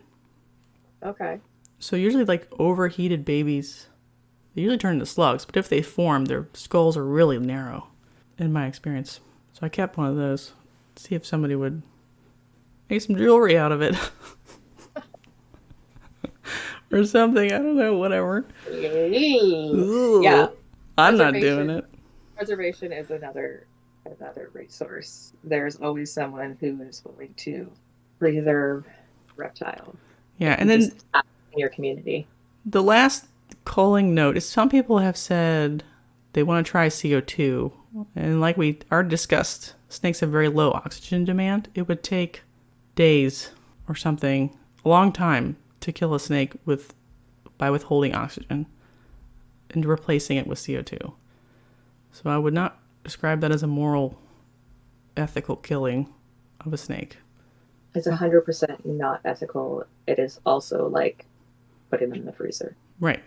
Okay. So usually like overheated babies, they usually turn into slugs, but if they form, their skulls are really narrow, in my experience. So I kept one of those. See if somebody would make some jewelry out of it. Or something. I don't know, whatever. Ooh, yeah. I'm not doing it. Preservation is another resource. There's always someone who is willing to preserve reptiles. Yeah, and then in your community. The last culling note is some people have said they want to try CO2. And like we already discussed, snakes have very low oxygen demand. It would take days or something, a long time, to kill a snake by withholding oxygen and replacing it with CO2. So I would not describe that as a moral, ethical killing of a snake. It's 100% not ethical. It is also like putting them in the freezer. Right.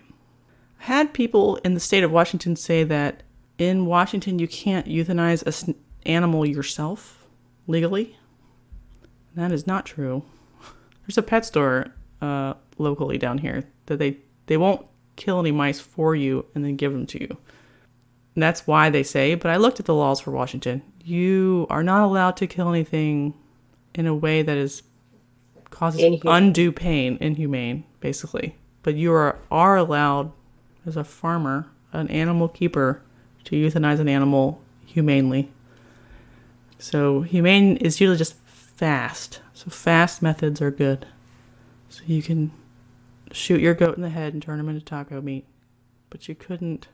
I had people in the state of Washington say that in Washington you can't euthanize an animal yourself legally. That is not true. There's a pet store locally down here that they won't kill any mice for you and then give them to you. And that's why they say, but I looked at the laws for Washington. You are not allowed to kill anything in a way that causes undue pain, inhumane, basically. But you are allowed, as a farmer, an animal keeper, to euthanize an animal humanely. So humane is usually just fast. So fast methods are good. So you can shoot your goat in the head and turn him into taco meat. But you couldn't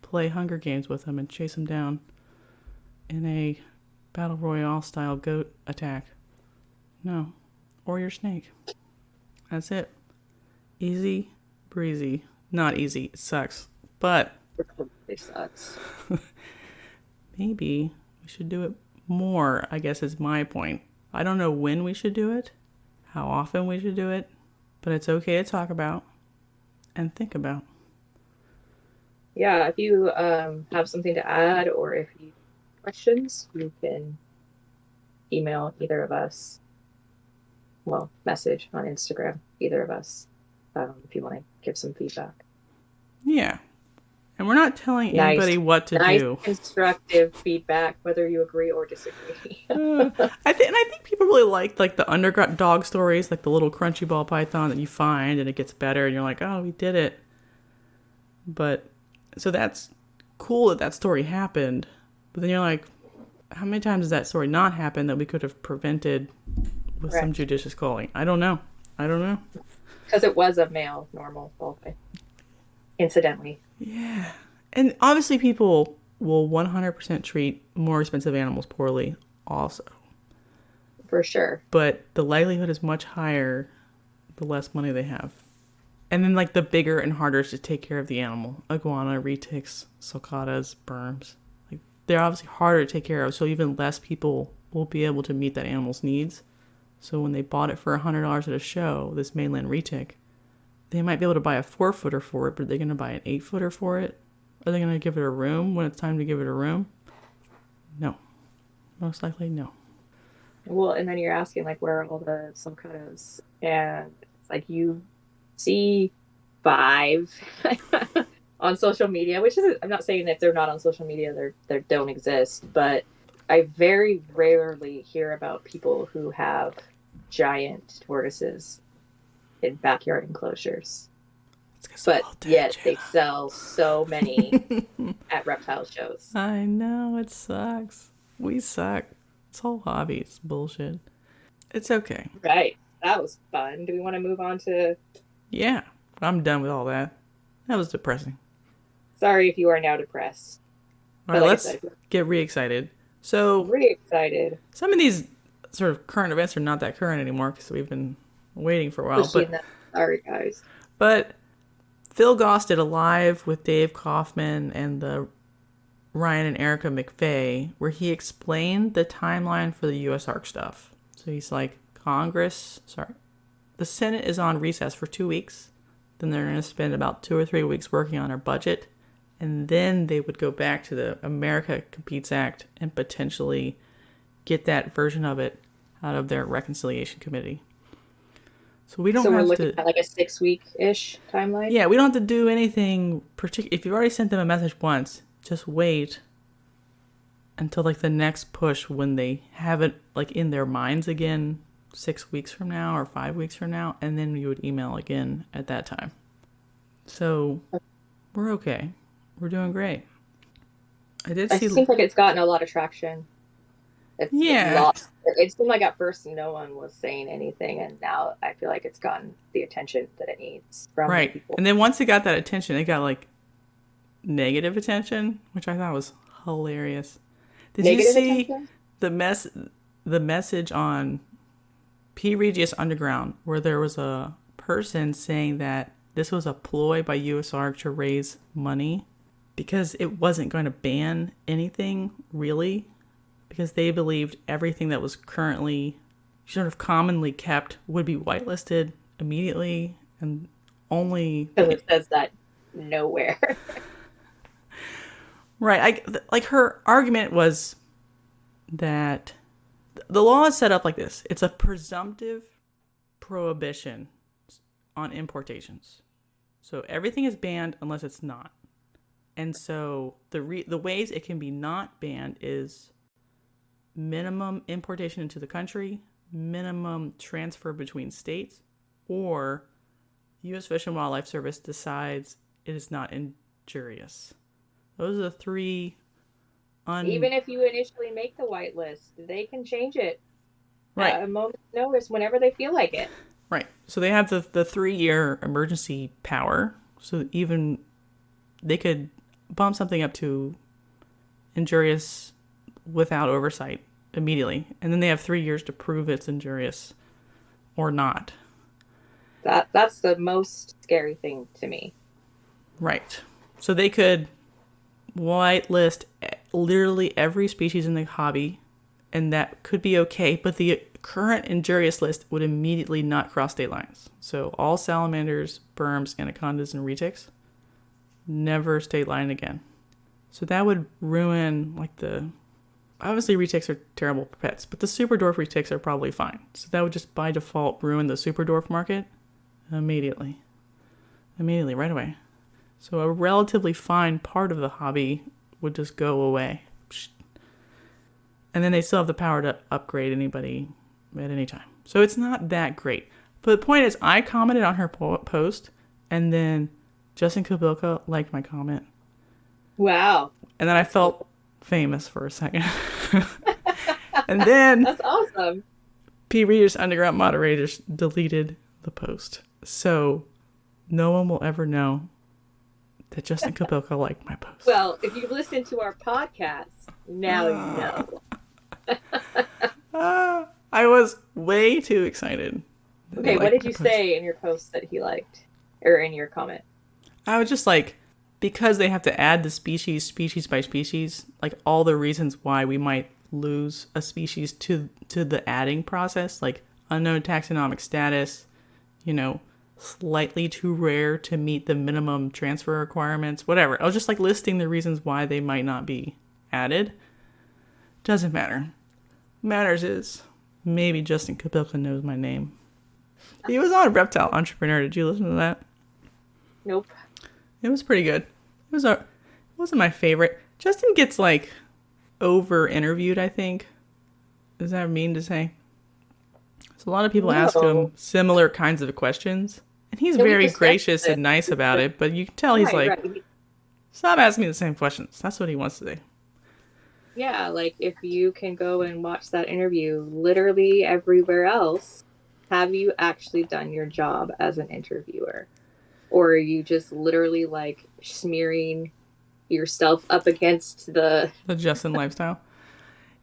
play Hunger Games with him and chase him down in a Battle Royale style goat attack. No. Or your snake. That's it. Easy breezy. Not easy. It sucks. But it sucks. Maybe we should do it more, I guess is my point. I don't know when we should do it, how often we should do it, but it's okay to talk about and think about. Yeah, if you have something to add or if you have questions, you can email either of us. Well, message on Instagram, either of us, if you want to give some feedback. Yeah. And we're not telling anybody what to do. Constructive feedback, whether you agree or disagree. I think people really like the underdog stories, like the little crunchy ball python that you find and it gets better and you're like, oh, we did it. But so that's cool that story happened. But then you're like, how many times has that story not happened that we could have prevented with some judicious culling? I don't know. Because it was a male normal dolphin, incidentally. Yeah. And obviously people will 100% treat more expensive animals poorly also. For sure. But the likelihood is much higher the less money they have. And then like the bigger and harder to take care of the animal. Iguana, retics, sulcatas, berms. Like they're obviously harder to take care of, so even less people will be able to meet that animal's needs. So when they bought it for $100 at a show, this mainland retic, they might be able to buy a 4-footer for it, but are they going to buy an 8-footer for it? Are they going to give it a room when it's time to give it a room? No. Most likely, no. Well, and then you're asking, like, where are all the sulcatas? And it's like you see 5 on social media, which is, I'm not saying if they're not on social media, they don't exist, but I very rarely hear about people who have giant tortoises in backyard enclosures. But yet they sell so many at reptile shows. I know, it sucks. We suck. This whole hobby is bullshit. It's okay. Right. That was fun. Do we want to move on to... Yeah, I'm done with all that. That was depressing. Sorry if you are now depressed. All right, let's get re-excited. So, re-excited. Some of these sort of current events are not that current anymore because we've been waiting for a while. Sorry, guys. But Phil Goss did a live with Dav Kaufman and the Ryan and Erica McVeigh where he explained the timeline for the USARK stuff. So he's like, the Senate is on recess for 2 weeks. Then they're going to spend about 2 or 3 weeks working on our budget. And then they would go back to the America Competes Act and potentially get that version of it out of their reconciliation committee. So we don't have to... So we're looking at like a 6-week-ish timeline? Yeah, we don't have to do anything particular. If you've already sent them a message once, just wait until like the next push when they have it like in their minds again 6 weeks from now or 5 weeks from now, and then you would email again at that time. So we're okay. We're doing great. It seems like it's gotten a lot of traction. It seemed like at first no one was saying anything, and now I feel like it's gotten the attention that it needs from people. And then once it got that attention, it got like negative attention, which I thought was hilarious. Did you see the message on P. Regius Underground where there was a person saying that this was a ploy by USARK to raise money because it wasn't going to ban anything really, because they believed everything that was currently sort of commonly kept would be whitelisted immediately, and only because it says that nowhere. Right. Like her argument was that the law is set up like this. It's a presumptive prohibition on importations. So everything is banned unless it's not. And so the ways it can be not banned is minimum importation into the country, minimum transfer between states, or U.S. Fish and Wildlife Service decides it is not injurious. Those are the 3. Even if you initially make the whitelist, they can change it at a moment's notice whenever they feel like it. Right. So they have the 3-year emergency power. So even they could bump something up to injurious without oversight immediately. And then they have 3 years to prove it's injurious or not. That's the most scary thing to me. Right. So they could whitelist literally every species in the hobby, and that could be okay, but the current injurious list would immediately not cross state lines. So all salamanders, berms, anacondas, and retics, never state line again. So that would ruin obviously retics are terrible pets, but the super dwarf retics are probably fine. So that would just by default ruin the super dwarf market immediately, right away. So a relatively fine part of the hobby would just go away. And then they still have the power to upgrade anybody at any time. So it's not that great. But the point is, I commented on her post, and then Justin Kubilka liked my comment. Wow. And then I felt famous for a second. And then That's awesome. P. Reader's Underground moderators deleted the post. So no one will ever know that Justin Kabilka liked my post. Well, if you listen to our podcast, now you know. I was way too excited. Okay, what did you say in your post that he liked? Or in your comment? I was just like, because they have to add the species by species, like all the reasons why we might lose a species to the adding process, like unknown taxonomic status, slightly too rare to meet the minimum transfer requirements, whatever. I was just like listing the reasons why they might not be added. Doesn't matter. Matters is maybe Justin Kabilka knows my name. He was on Reptile Entrepreneur. Did you listen to that? Nope. It was pretty good. It wasn't my favorite. Justin gets like over interviewed, I think. Does that mean to say? So a lot of people ask him similar kinds of questions, and he's very gracious and nice about it, but you can tell he's stop asking me the same questions. That's what he wants to say. Yeah, like if you can go and watch that interview literally everywhere else, have you actually done your job as an interviewer? Or are you just literally like smearing yourself up against the Justin lifestyle?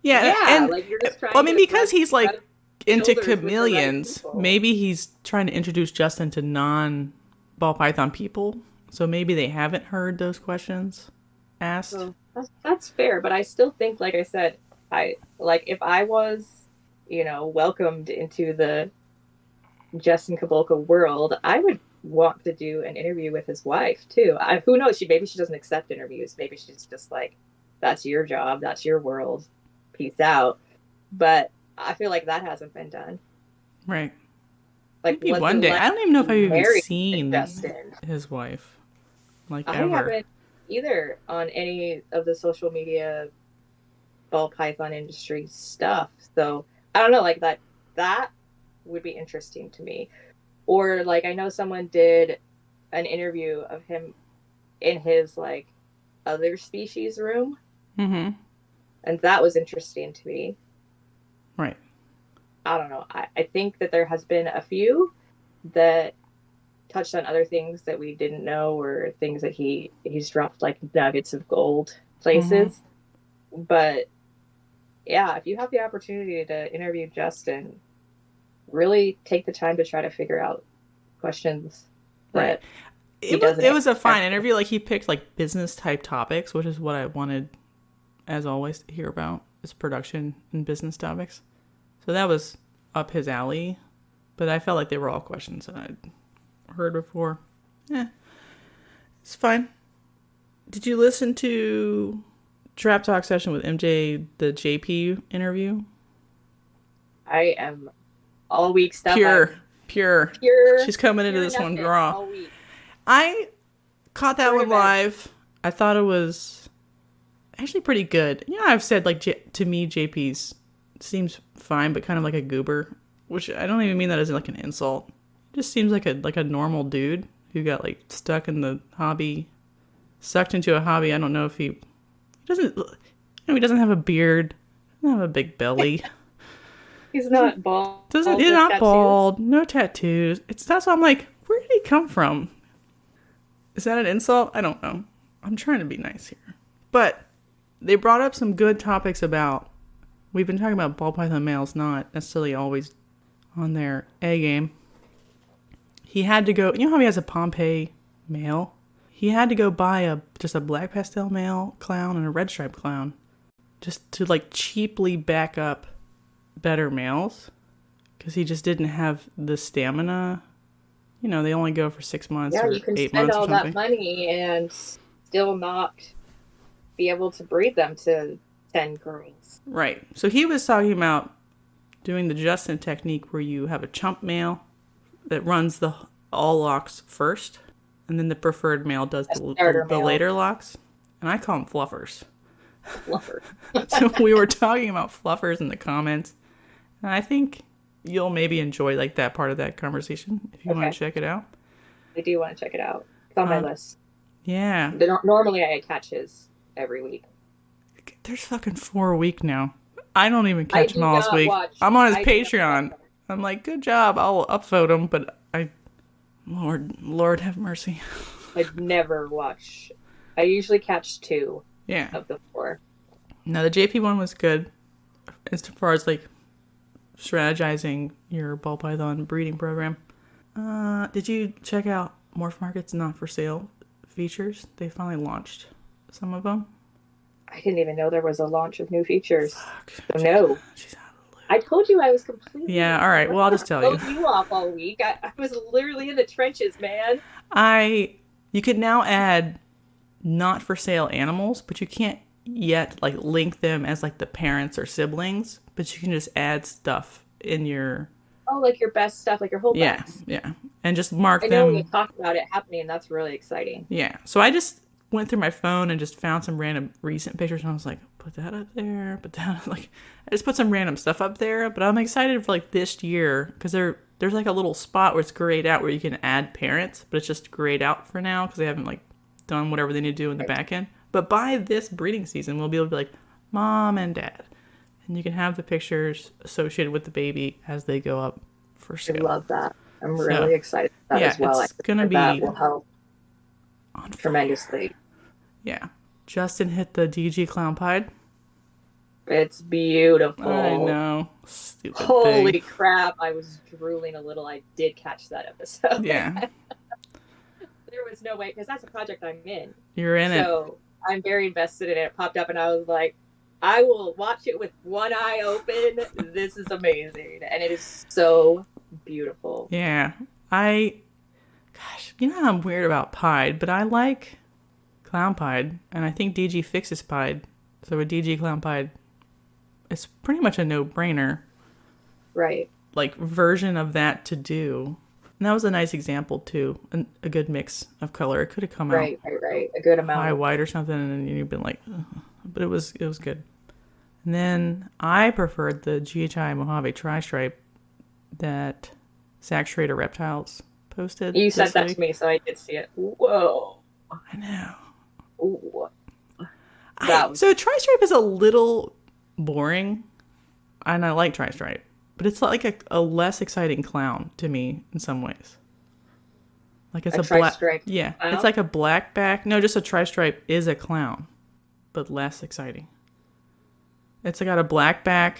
Yeah, yeah, and like you're just trying because he's like into chameleons, maybe he's trying to introduce Justin to non-ball python people, so maybe they haven't heard those questions asked. Well, that's fair, but I still think, like I said, if I was, welcomed into the Justin Kabilka world, I would want to do an interview with his wife too. Who knows? Maybe she doesn't accept interviews. Maybe she's just like, that's your job, that's your world, peace out. But I feel like that hasn't been done. Right. Like maybe one day. I don't even know if I've even seen his wife. Like I ever. haven't either on any of the social media ball python industry stuff. So I don't know, like that would be interesting to me. Or like I know someone did an interview of him in his like other species room. Mm-hmm. And that was interesting to me. Right. I don't know. I think that there has been a few that touched on other things that we didn't know, or things that he's dropped like nuggets of gold places. Mm-hmm. But yeah, if you have the opportunity to interview Justin, really take the time to try to figure out questions. Right. It was a fine interview. Like he picked like business type topics, which is what I wanted, as always, to hear about, is production and business topics. So that was up his alley, but I felt like they were all questions that I'd heard before. It's fine. Did you listen to Trap Talk session with MJ, the JP interview? I am all week stuff. Pure. She's coming into this one raw. I caught that one live. I thought it was actually pretty good. I've said like to me, JP's seems fine, but kind of like a goober, which I don't even mean that as like an insult. Just seems like a normal dude who got like stuck in the hobby, sucked into a hobby. I don't know if he doesn't have a beard, doesn't have a big belly. He's not bald. He's not bald. No tattoos. That's why I'm like, where did he come from? Is that an insult? I don't know. I'm trying to be nice here. But they brought up some good topics about, we've been talking about ball python males not necessarily always on their A game. He had to go, how he has a Pompeii male? He had to go buy just a black pastel male clown and a red striped clown just to like cheaply back up better males, because he just didn't have the stamina. They only go for 6 months or 8 months. Yeah, you can spend all that money and still not be able to breed them to 10 girls. Right. So he was talking about doing the Justin technique where you have a chump male that runs the all locks first, and then the preferred male does the later locks. And I call them fluffers. Fluffer. So we were talking about fluffers in the comments. And I think you'll maybe enjoy like that part of that conversation if you want to check it out. I do want to check it out. It's on my list. Yeah. Normally I catch his every week. There's fucking 4 a week now. I don't even I catch do him all this not week. watch. I'm on his I do not Patreon. watch. I'm like, good job. I'll upvote him, but Lord have mercy. I'd never watch. I usually catch 2 Yeah. of the 4. No, the JP one was good as far as like strategizing your ball python breeding program. Did you check out Morphmarket's not for sale features? They finally launched some of them. I didn't even know there was a launch of new features. Fuck. So no. She's out of the loop. I told you I was completely... Yeah, all right. Well, I'll just tell you. I you off all week. I was literally in the trenches, man. You could now add not for sale animals, but you can't yet like link them as like the parents or siblings, but you can just add stuff in your... Oh, like your best stuff, like your whole backs. Yeah. And just mark I know them. we talked about it happening, and that's really exciting. Yeah. So I just went through my phone and just found some random recent pictures, and I was like, put that up there, put that like I just put some random stuff up there. But I'm excited for like this year because there's like a little spot where it's grayed out where you can add parents, but it's just grayed out for now because they haven't like done whatever they need to do in the back end. But by this breeding season, we'll be able to be like mom and dad, and you can have the pictures associated with the baby as they go up for sale. I love that. I'm really excited about that as well. It's gonna be that will help on tremendously. Yeah. Justin hit the DG Clown Pied. It's beautiful. I know. Stupid Holy thing. crap. I was drooling a little. I did catch that episode. Yeah. There was no way, because that's a project I'm in. You're in it. So I'm very invested in it. It popped up and I was like, I will watch it with one eye open. This is amazing. And it is so beautiful. Yeah. Gosh, you know how I'm weird about pied, but I like clown pied, and I think DG fixes pied. So a DG clown pied, it's pretty much a no-brainer. Right. Like version of that to do. And that was a nice example too. A good mix of color. It could have come out Right. A good amount. high white or something, and you've been like, ugh. But it was good. And then I preferred the GHI Mojave Tri-Stripe that JP Reptiles posted. You sent that to me, so I did see it. Whoa. I know. Ooh. So Tri-Stripe is a little boring, and I like Tri-Stripe, but it's like a less exciting clown to me in some ways. Like it's a black, yeah, clown? It's like a black back. No, just a Tri-Stripe is a clown, but less exciting. It's got a black back.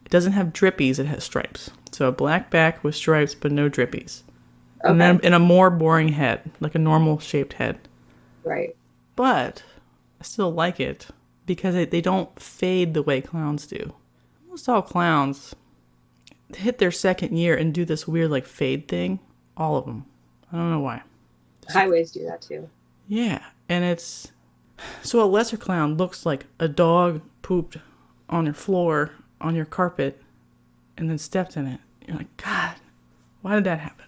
It doesn't have drippies. It has stripes. So a black back with stripes, but no drippies. Okay. And then in a more boring head, like a normal shaped head. Right. But I still like it because they don't fade the way clowns do. Almost all clowns hit their second year and do this weird like fade thing. All of them. I don't know why. Highways do that too. Yeah. And it's... So a lesser clown looks like a dog pooped on your floor, on your carpet, and then stepped in it. You're like, God, why did that happen?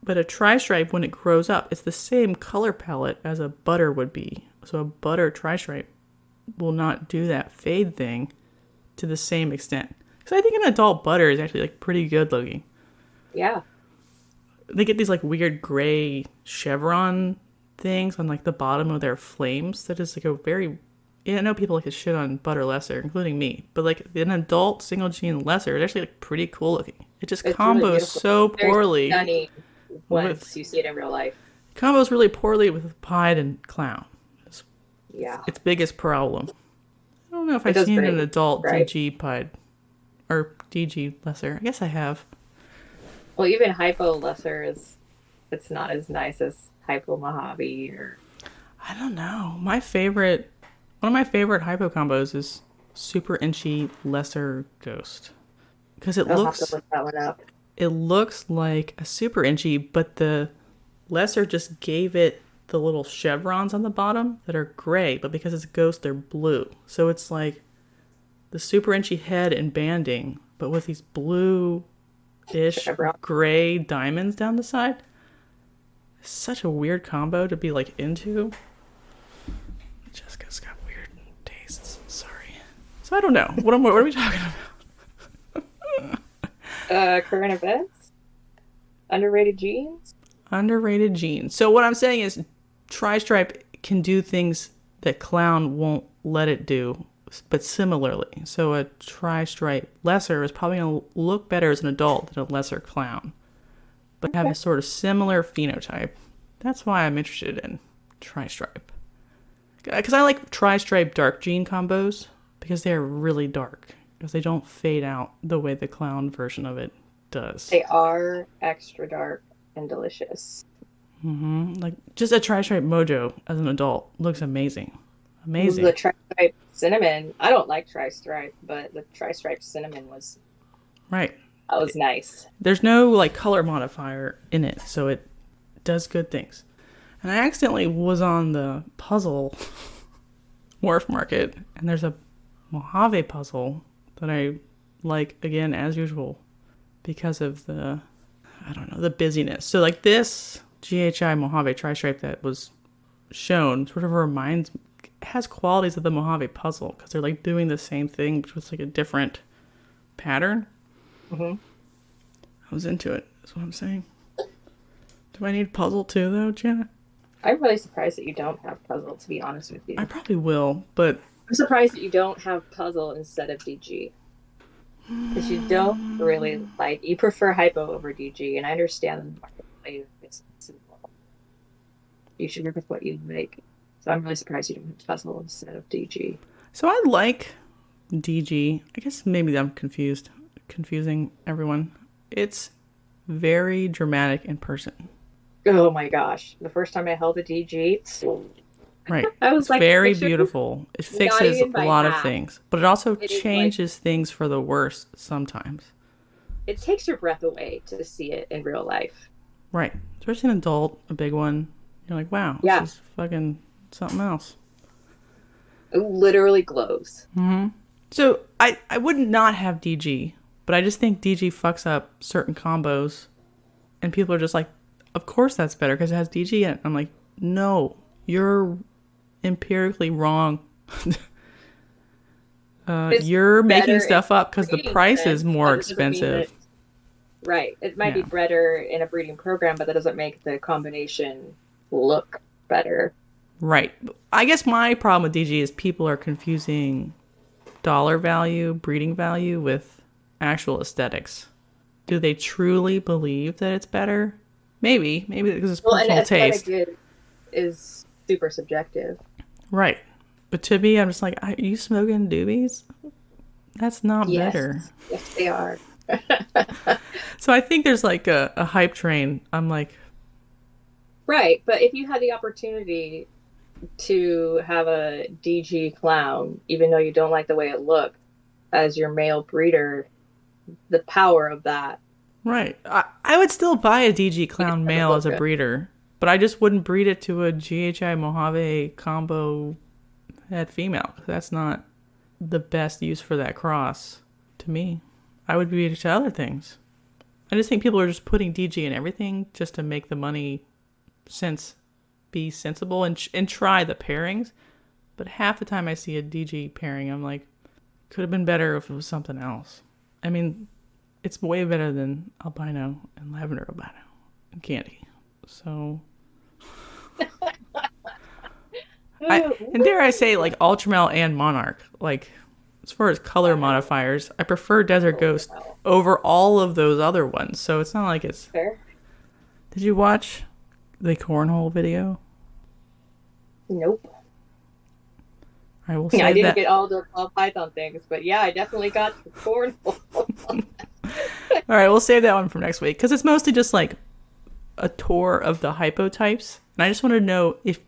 But a tri-stripe, when it grows up, it's the same color palette as a butter would be. So a butter tri-stripe will not do that fade thing to the same extent. Because I think an adult butter is actually like pretty good looking. Yeah. They get these like weird gray chevron things on like the bottom of their flames. That is like a very... Yeah, I know people like to shit on butter lesser, including me. But like an adult single gene lesser, it's actually like pretty cool looking. It just combos really so poorly. Very stunning once you see it in real life. Combos really poorly with pied and clown. Yeah. Its biggest problem. I don't know if I've seen an adult DG pied or DG lesser. I guess I have. Well, even hypo lesser it's not as nice as hypo Mojave or... I don't know. One of my favorite hypo combos is Super Inchy Lesser Ghost. Because it I'll have to look that one up. It looks like a Super Inchy, but the lesser just gave it the little chevrons on the bottom that are gray, but because it's a ghost, they're blue. So it's like the Super Inchy head and banding, but with these blue-ish gray diamonds down the side. It's such a weird combo to be like into. Jessica's got weird tastes. Sorry. So I don't know. What are we talking about? Current events? Underrated genes? Underrated genes. So what I'm saying is Tri-Stripe can do things that clown won't let it do but similarly. So a tri-stripe lesser is probably going to look better as an adult than a lesser clown, but have a sort of similar phenotype. That's why I'm interested in tri-stripe. Because I like tri-stripe dark gene combos because they're really dark. Because they don't fade out the way the clown version of it does. They are extra dark and delicious. Like just a tri-stripe mojo as an adult looks amazing. Amazing. The tri-stripe cinnamon. I don't like tri-stripe, but the tri-stripe cinnamon was right. That was nice. There's no like color modifier in it, so it does good things. And I accidentally was on the puzzle Morphmarket, and there's a Mojave puzzle that I like, again, as usual, because of the busyness. So like this GHI Mojave tri-stripe that was shown sort of has qualities of the Mojave puzzle, because they're like doing the same thing, but with like a different pattern. I was into it, that's what I'm saying. Do I need puzzle too, though, Jana? I'm really surprised that you don't have puzzle, to be honest with you. I probably will, but... I'm surprised that you don't have puzzle instead of DG. Because you don't really like... You prefer hypo over DG, and I understand the marketplace is simple. You should work with what you like. So I'm really surprised you don't have puzzle instead of DG. So I like DG. I guess maybe I'm confusing everyone. It's very dramatic in person. Oh my gosh. The first time I held a DG, right. I was it's like, very beautiful. It fixes a lot of things, but it also changes things for the worse sometimes. It takes your breath away to see it in real life. Right. Especially an adult, a big one. You're like, wow, this is fucking something else. It literally glows. So I would not have DG, but I just think DG fucks up certain combos, and people are just like, of course that's better because it has DG in it. I'm like, no, you're empirically wrong. You're making stuff up because the price is more expensive. Right. It might be better in a breeding program, but that doesn't make the combination look better. Right. I guess my problem with DG is people are confusing dollar value, breeding value with actual aesthetics. Do they truly believe that it's better? Maybe because it's personal taste. Is super subjective. Right. But to me, I'm just like, are you smoking doobies? That's not better. Yes, they are. So I think there's like a hype train. I'm like... Right, but if you had the opportunity to have a DG clown, even though you don't like the way it looked, as your male breeder, the power of that. Right. I would still buy a DG clown male as a breeder, but I just wouldn't breed it to a GHI Mojave combo head female. That's not the best use for that cross to me. I would breed it to other things. I just think people are just putting DG in everything just to make the money be sensible and try the pairings. But half the time I see a DG pairing, I'm like, could have been better if it was something else. I mean, it's way better than albino and lavender albino and candy. So, and dare I say, like Ultramel and Monarch. Like, as far as color modifiers, I prefer Desert Ghost over all of those other ones. So it's not like it's fair. Did you watch the Cornhole video? Nope. I will say I didn't get all the Python things, but yeah, I definitely got the Cornhole. All right, we'll save that one for next week because it's mostly just like a tour of the hypo types, and I just want to know if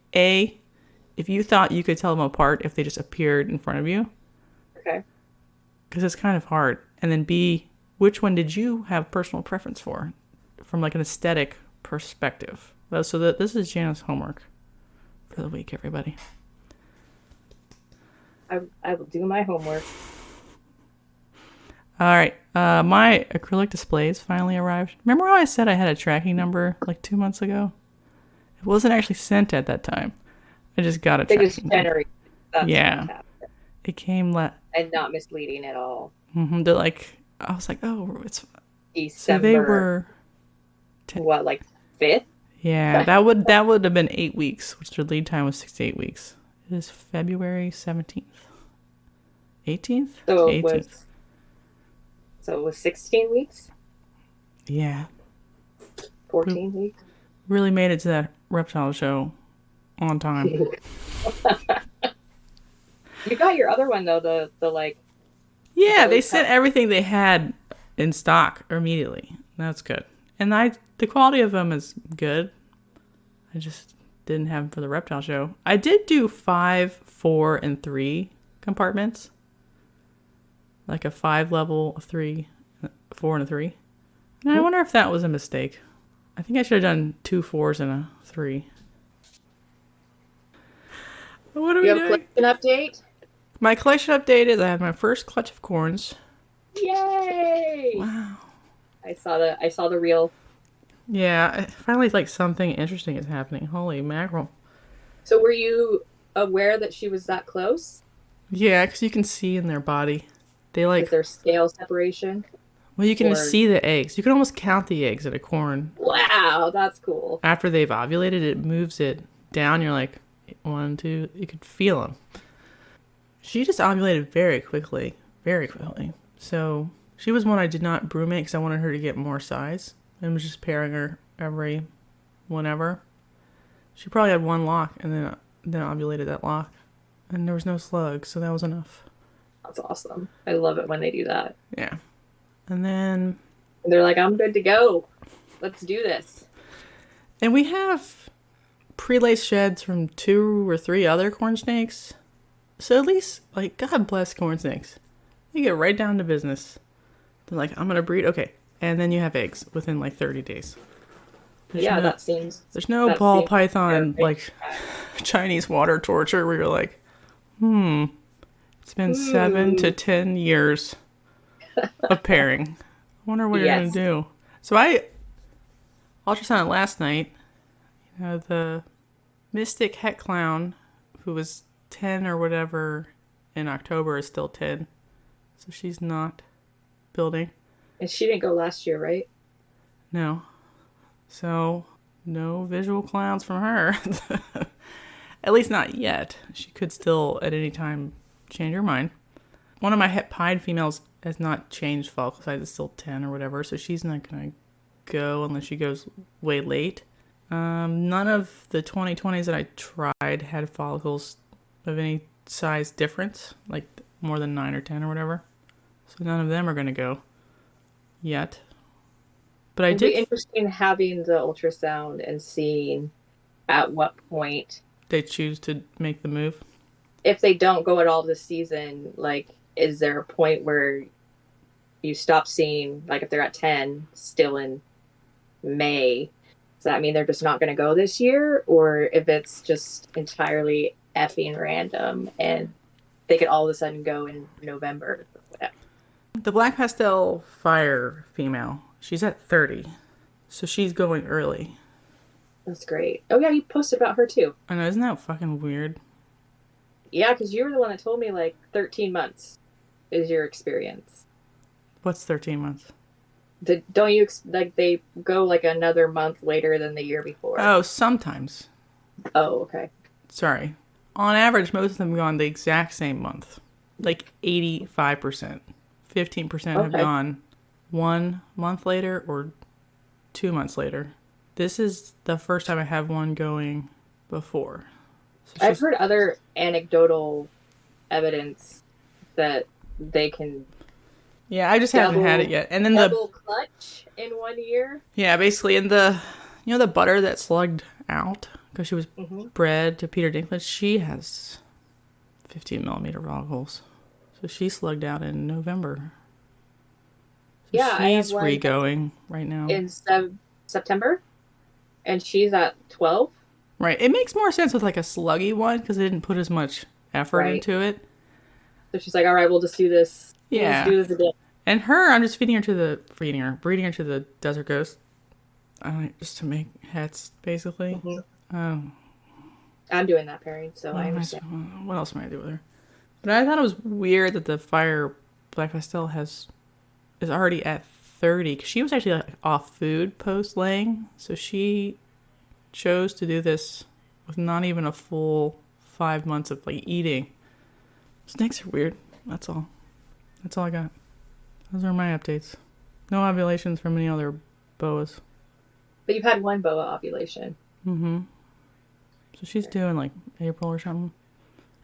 you thought you could tell them apart if they just appeared in front of you. Okay. Because it's kind of hard, and then B, which one did you have personal preference for, from like an aesthetic perspective? So that this is Jana's homework for the week, everybody. I will do my homework. All right. My acrylic displays finally arrived. Remember how I said I had a tracking number like 2 months ago? It wasn't actually sent at that time. I just got a tracking number. Yeah. Fantastic. It came and not misleading at all. They're like, I was like, oh, it's December. So they were what, like 5th? Yeah, that would have been 8 weeks, which their lead time was 6 to 8 weeks. It is February 17th. 18th? So it 18th. was. So it was 16 weeks. Yeah. 14 weeks. Really made it to that reptile show on time. You got your other one though, the like. Yeah, they sent everything they had in stock immediately. That's good. And the quality of them is good. I just didn't have them for the reptile show. I did do 5, 4, and 3 compartments. Like a 5 level, a 3, 4, and a 3. And I wonder if that was a mistake. I think I should have done 2 4s and a 3. What are we doing? You have a collection update? My collection update is I have my first clutch of corns. Yay! Wow. I saw the reel. Yeah, finally like something interesting is happening. Holy mackerel. So were you aware that she was that close? Yeah, because you can see in their body. They like... Is there scale separation? Well, you can see the eggs. You can almost count the eggs in a corn. Wow, that's cool. After they've ovulated, it moves it down. You're like, 1, 2, you could feel them. She just ovulated very quickly. Very quickly. So she was one I did not brumate because I wanted her to get more size. And was just pairing her every whenever. She probably had 1 lock and then ovulated that lock. And there was no slugs, so that was enough. That's awesome. I love it when they do that. Yeah. And then... they're like, I'm good to go. Let's do this. And we have pre-laced sheds from 2 or 3 other corn snakes. So at least, like, God bless corn snakes. They get right down to business. They're like, I'm going to breed. Okay. And then you have eggs within like 30 days. That seems... There's no ball python, like, Chinese water torture where you're like, it's been 7 to 10 years of pairing. I wonder what you're going to do. So I ultrasounded last night. You know, the Mystic Het Clown, who was 10 or whatever in October, is still 10. So she's not building. And she didn't go last year, right? No. So, no visual clowns from her. At least not yet. She could still, at any time, change her mind. One of my het pied females has not changed follicle size. It's still 10 or whatever. So she's not going to go unless she goes way late. None of the 2020s that I tried had follicles of any size difference. Like more than 9 or 10 or whatever. So none of them are going to go yet. But It'd be interesting having the ultrasound and seeing at what point they choose to make the move. If they don't go at all this season, like, is there a point where you stop seeing, like, if they're at 10 still in May, does that mean they're just not going to go this year? Or if it's just entirely effing random and they could all of a sudden go in November or whatever. The Black Pastel Fire female, she's at 30. So she's going early. That's great. Oh, yeah, you posted about her, too. I know, isn't that fucking weird? Yeah, because you were the one that told me, like, 13 months is your experience. What's 13 months? Don't you, like, they go, like, another month later than the year before? Oh, sometimes. Oh, okay. Sorry. On average, most of them go on the exact same month. Like 85%. 15% have gone 1 month later or 2 months later. This is the first time I have one going before. So I've heard other anecdotal evidence that they can... Yeah, I just haven't had it yet. And then double clutch in 1 year? Yeah, basically. And the butter that slugged out, because she was bred to Peter Dinklage, she has 15 millimeter follicles. So she slugged out in November. So she's re-going right now. In September? And she's at 12? Right. It makes more sense with like a sluggy one because they didn't put as much effort into it. So she's like, all right, we'll just do this. Yeah. Let's do this again. And her, I'm just breeding her to the Desert Ghost. Just to make hets, basically. I'm doing that pairing, so I understand. What else might I do with her? But I thought it was weird that the Fire Black Pastel is already at 30. Cause she was actually like off food post laying. So she chose to do this with not even a full 5 months of like eating. Snakes are weird. That's all. That's all I got. Those are my updates. No ovulations from any other boas. But you've had one boa ovulation. Mm-hmm. So she's due in like April or something.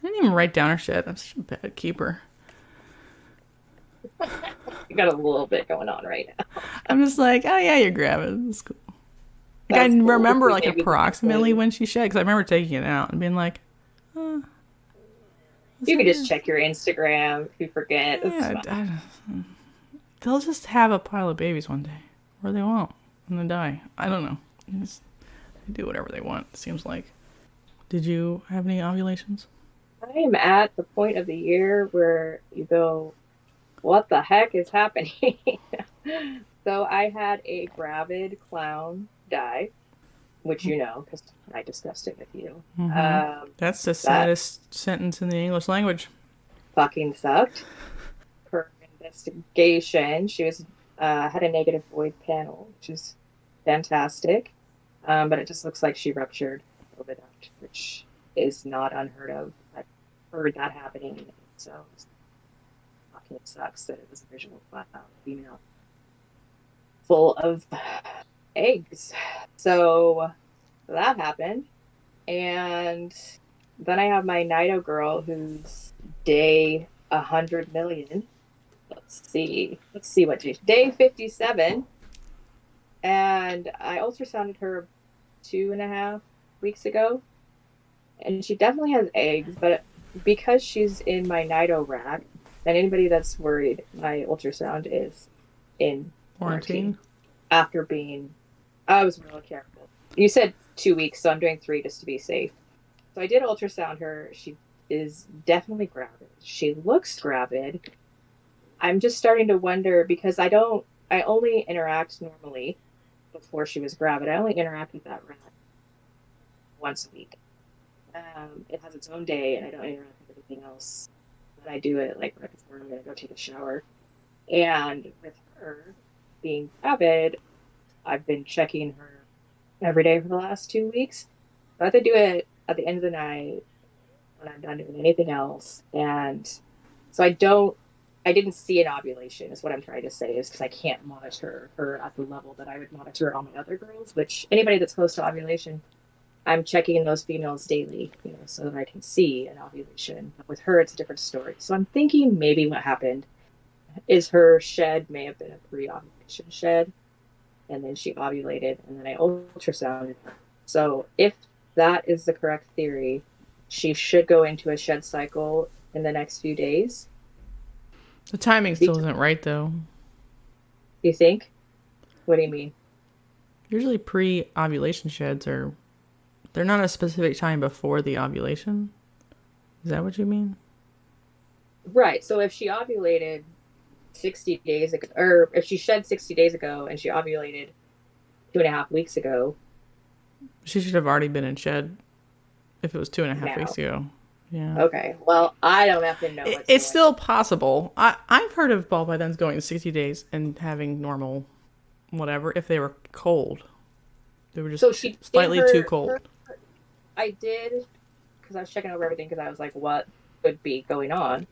I didn't even write down her shit. I'm such a bad keeper. You got a little bit going on right now. I'm just like, oh yeah, you're gravid. It's cool. Like, I That's cool. remember like Maybe approximately when she shed, because I remember taking it out and being like, you can just check your Instagram if you forget. Yeah, they'll just have a pile of babies one day, or they won't, and they die. I don't know. They do whatever they want, it seems like. Did you have any ovulations? I am at the point of the year where you go, what the heck is happening? So I had a gravid clown die, which you know, because I discussed it with you. Mm-hmm. That's the saddest sentence in the English language. Fucking sucked. Per investigation, she was had a negative void panel, which is fantastic. But it just looks like she ruptured a bit out, which is not unheard of. I've heard that happening, so it fucking sucks that it was a visual female full of eggs. So that happened, and then I have my Nido girl who's day 100 million. Let's see what day 57, and I ultrasounded her 2.5 weeks ago, and she definitely has eggs, but because she's in my Nido rack, and anybody that's worried, my ultrasound is in quarantine. After being, I was really careful. You said 2 weeks, so I'm doing 3 just to be safe. So I did ultrasound her. She is definitely gravid. She looks gravid. I'm just starting to wonder, because I only interact normally before she was gravid. I only interact with that rat once a week. It has its own day, and I don't interact with anything else. And I do it like right before I'm going to go take a shower. And with her being gravid, I've been checking her every day for the last 2 weeks. So I have to do it at the end of the night when I'm done doing anything else. And so I didn't see an ovulation, is what I'm trying to say, is because I can't monitor her at the level that I would monitor all my other girls, which anybody that's close to ovulation, I'm checking those females daily, so that I can see an ovulation. But with her, it's a different story. So I'm thinking maybe what happened is her shed may have been a pre-ovulation shed, and then she ovulated, and then I ultrasounded her. So if that is the correct theory, she should go into a shed cycle in the next few days. The timing still isn't right, though. You think? What do you mean? Usually pre-ovulation sheds they're not a specific time before the ovulation. Is that what you mean? Right. So if she ovulated 60 days ago, or if she shed 60 days ago and she ovulated 2.5 weeks ago, she should have already been in shed if it was 2.5 weeks ago. Yeah. Okay. Well, I don't have to know. It's still possible. I've heard of ball pythons going 60 days and having normal whatever if they were cold. They were just slightly too cold. I did, because I was checking over everything, because I was like, what could be going on?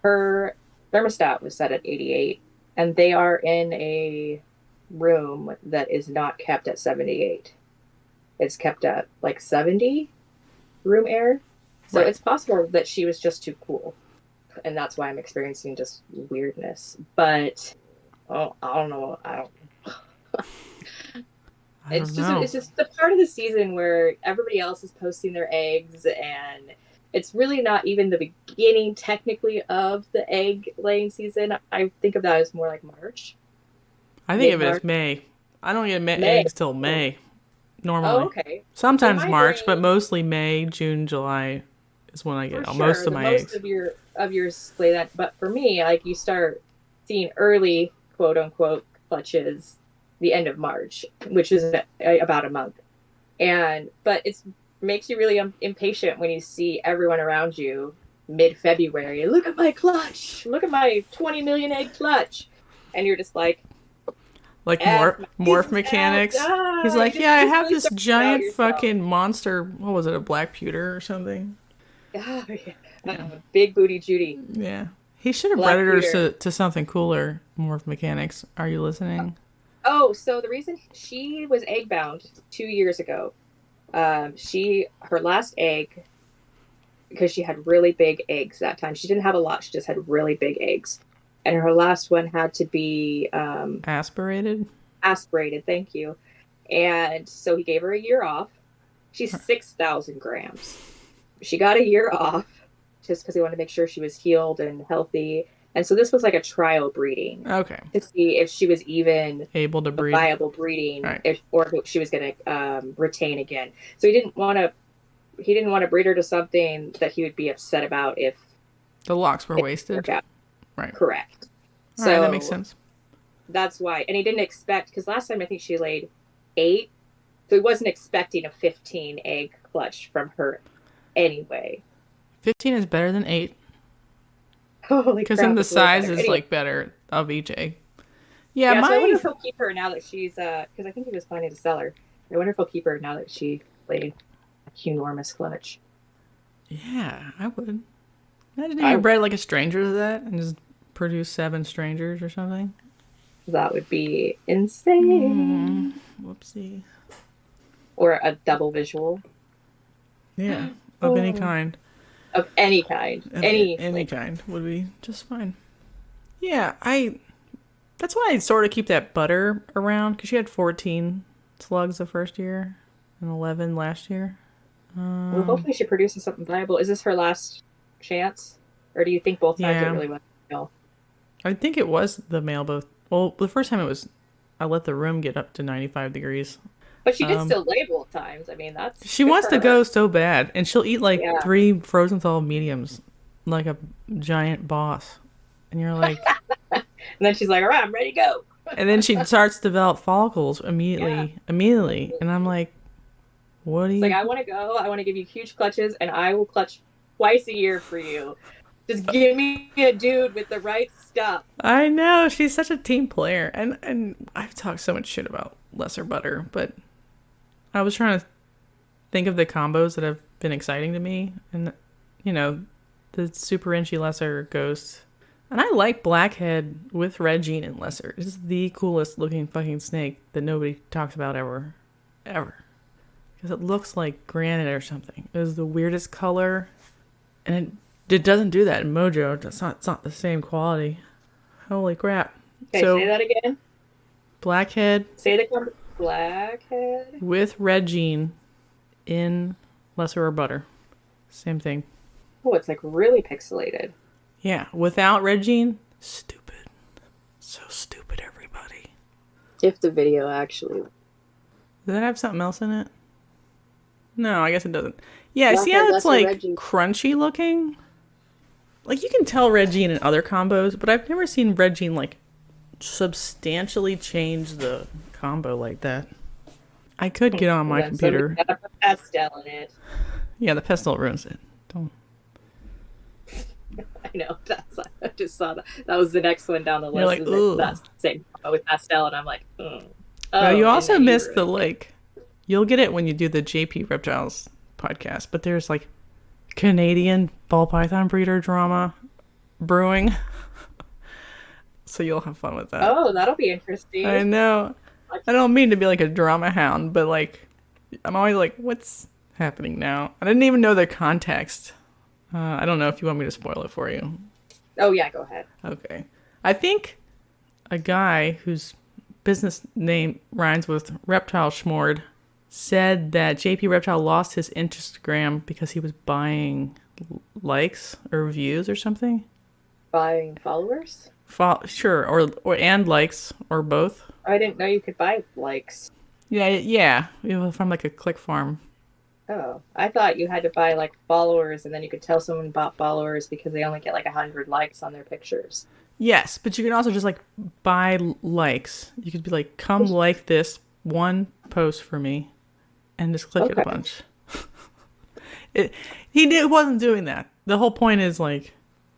Her thermostat was set at 88, and they are in a room that is not kept at 78. It's kept at like 70 room air. So It's possible that she was just too cool, and that's why I'm experiencing just weirdness. But I don't know. It's just the part of the season where everybody else is posting their eggs, and it's really not even the beginning technically of the egg laying season. I think of that as more like March. I think of it as May. I don't get eggs till May normally. Oh, okay. Sometimes March, but mostly May, June, July is when I get most of my eggs. Most of yours lay that, but for me, like, you start seeing early quote unquote clutches the end of March, which is about a month. But it makes you really impatient when you see everyone around you mid-February. Look at my clutch. Look at my 20 million egg clutch. And you're just like Morph mechanics. He's like, yeah, I have this giant fucking monster. What was it, a black pewter or something? Oh, yeah. Big booty Judy. Yeah. He should have Black bred her breeder. to something cooler. Morph Mechanics. Are you listening? Oh, so the reason she was egg bound 2 years ago, her last egg, because she had really big eggs that time. She didn't have a lot. She just had really big eggs, and her last one had to be Aspirated? aspirated. Thank you. And so he gave her a year off. She's 6,000 grams. She got a year off just because he wanted to make sure she was healed and healthy. And so this was like a trial breeding Okay. to see if she was even Able to breed. viable breeding, Right. or if she was going to retain again. So he didn't want to breed her to something that he would be upset about if The locks were wasted. Right. Correct. All So right, that makes sense. that's why. And he didn't expect, because last time I think she laid 8. So he wasn't expecting a 15 egg clutch from her anyway. 15 is better than 8. Holy Because crap, then the it's way size better. is Anyway, like better of each egg. Yeah, so I wonder my if he'll keep her now that she's because I think he was planning to sell her. I wonder if he'll keep her now that she laid a enormous clutch. Yeah, I would. Imagine if you bred like a stranger to that and just produce 7 strangers or something. That would be insane. Whoopsie. Or a double visual Yeah, of any kind. of any kind. Any kind would be just fine. Yeah, that's why I sort of keep that butter around, because she had 14 slugs the first year and 11 last year. Well, hopefully she produces something viable. Is this her last chance? Or do you think both times it really went well? I think it was the male both. Well, the first time I let the room get up to 95 degrees. But she did still lay both times. I mean, that's... She wants to go so bad, and she'll eat like 3 frozen thaw mediums like a giant boss. And you're like... And then she's like, all right, I'm ready to go. And then she starts to develop follicles immediately. And I'm like, what do you... Like, I want to go. I want to give you huge clutches, and I will clutch twice a year for you. Just give me a dude with the right stuff. I know. She's such a team player. And I've talked so much shit about lesser butter, but I was trying to think of the combos that have been exciting to me. And, you know, the super inchy lesser ghost. And I like blackhead with red gene and lesser. It's the coolest looking fucking snake that nobody talks about ever. Ever. Because it looks like granite or something. It was the weirdest color. And it doesn't do that in Mojo. It's not the same quality. Holy crap. Okay, so, say that again. Blackhead. Say the color. Blackhead. With red gene in lesser or butter. Same thing. Oh, it's like really pixelated. Yeah, without red gene, stupid. So stupid, everybody. If the video actually... Does that have something else in it? No, I guess it doesn't. Yeah, Blackhead, see how it's like red gene. crunchy looking? Like you can tell red gene in other combos, but I've never seen red gene like substantially change the combo like that. I could get on my computer. Got a pastel in it. Yeah, the pestle ruins it. Don't. I know. I just saw that. That was the next one down the list. You're like, ooh. That's the same with pastel, and I'm like, ugh. Well, you also missed the like. You'll get it when you do the JP Reptiles podcast, but there's like Canadian ball python breeder drama brewing. So you'll have fun with that. Oh, that'll be interesting. I know. I don't mean to be like a drama hound, but like I'm always like, what's happening now? I didn't even know the context. I don't know if you want me to spoil it for you. Oh yeah, go ahead. Okay. I think a guy whose business name rhymes with Reptile Schmord said that JP Reptile lost his Instagram because he was buying likes or views or something. Buying followers? Sure, or and likes or both. I didn't know you could buy likes. Yeah, from like a click farm. Oh, I thought you had to buy like followers, and then you could tell someone bought followers because they only get like 100 likes on their pictures. Yes, but you can also just like buy likes. You could be like, come like this one post for me, and just click it a bunch. He wasn't doing that. The whole point is like,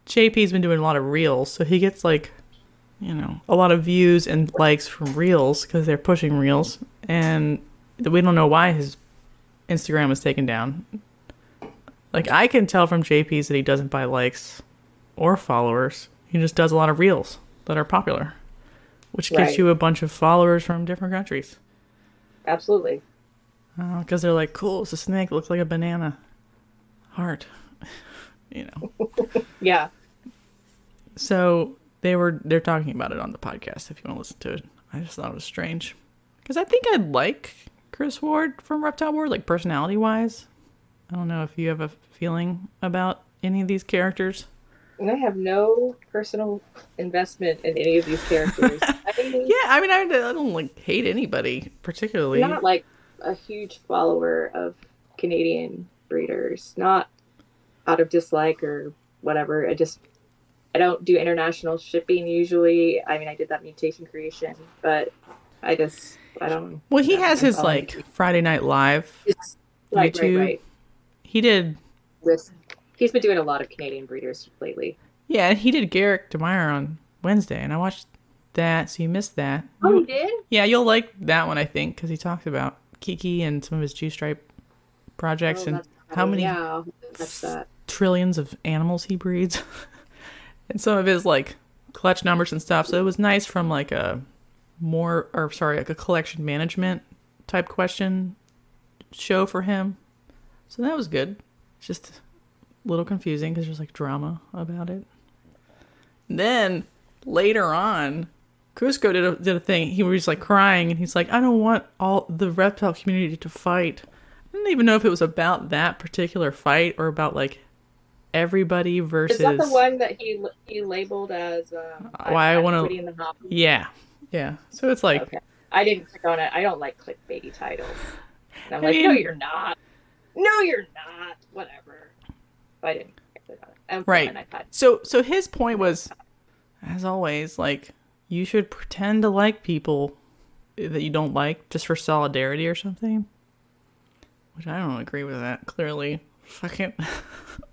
JP's been doing a lot of reels, so he gets like, you know, a lot of views and likes from reels because they're pushing reels, and we don't know why his Instagram is taken down. Like I can tell from JP's that he doesn't buy likes or followers, He just does a lot of reels that are popular, which gets you a bunch of followers from different countries. Absolutely. Because they're like, cool, it's a snake, looks like a banana heart, you know. Yeah. So they're talking about it on the podcast if you want to listen to it. I just thought it was strange. Because I think I'd like Chris Ward from Reptile Ward, like personality-wise. I don't know if you have a feeling about any of these characters. And I have no personal investment in any of these characters. I don't like hate anybody particularly. I'm not like a huge follower of Canadian breeders, not out of dislike or whatever. I don't do international shipping usually. I mean, I did that mutation creation, but I don't know. Well, he has his like Friday Night Live YouTube. Right. He did. He's been doing a lot of Canadian breeders lately. Yeah, and he did Garrick DeMeyer on Wednesday, and I watched that, so you missed that. Oh, you did? Yeah, you'll like that one, I think, because he talks about Kiki and some of his G-stripe projects and how many trillions of animals he breeds. And some of his, like, clutch numbers and stuff. So it was nice from, like, a collection management type question show for him. So that was good. It's just a little confusing because there's, like, drama about it. And then, later on, Cusco did a thing. He was, like, crying, and he's like, I don't want all the reptile community to fight. I didn't even know if it was about that particular fight or about, like, everybody versus... Is that the one that he labeled as why I want to... Yeah. So it's like... Okay. I didn't click on it. I don't like clickbaity titles. And I'm no, you're not. No, you're not. Whatever. But I didn't click on it. Right. So his point was, as always, like, you should pretend to like people that you don't like just for solidarity or something. Which I don't agree with that, clearly. Fucking...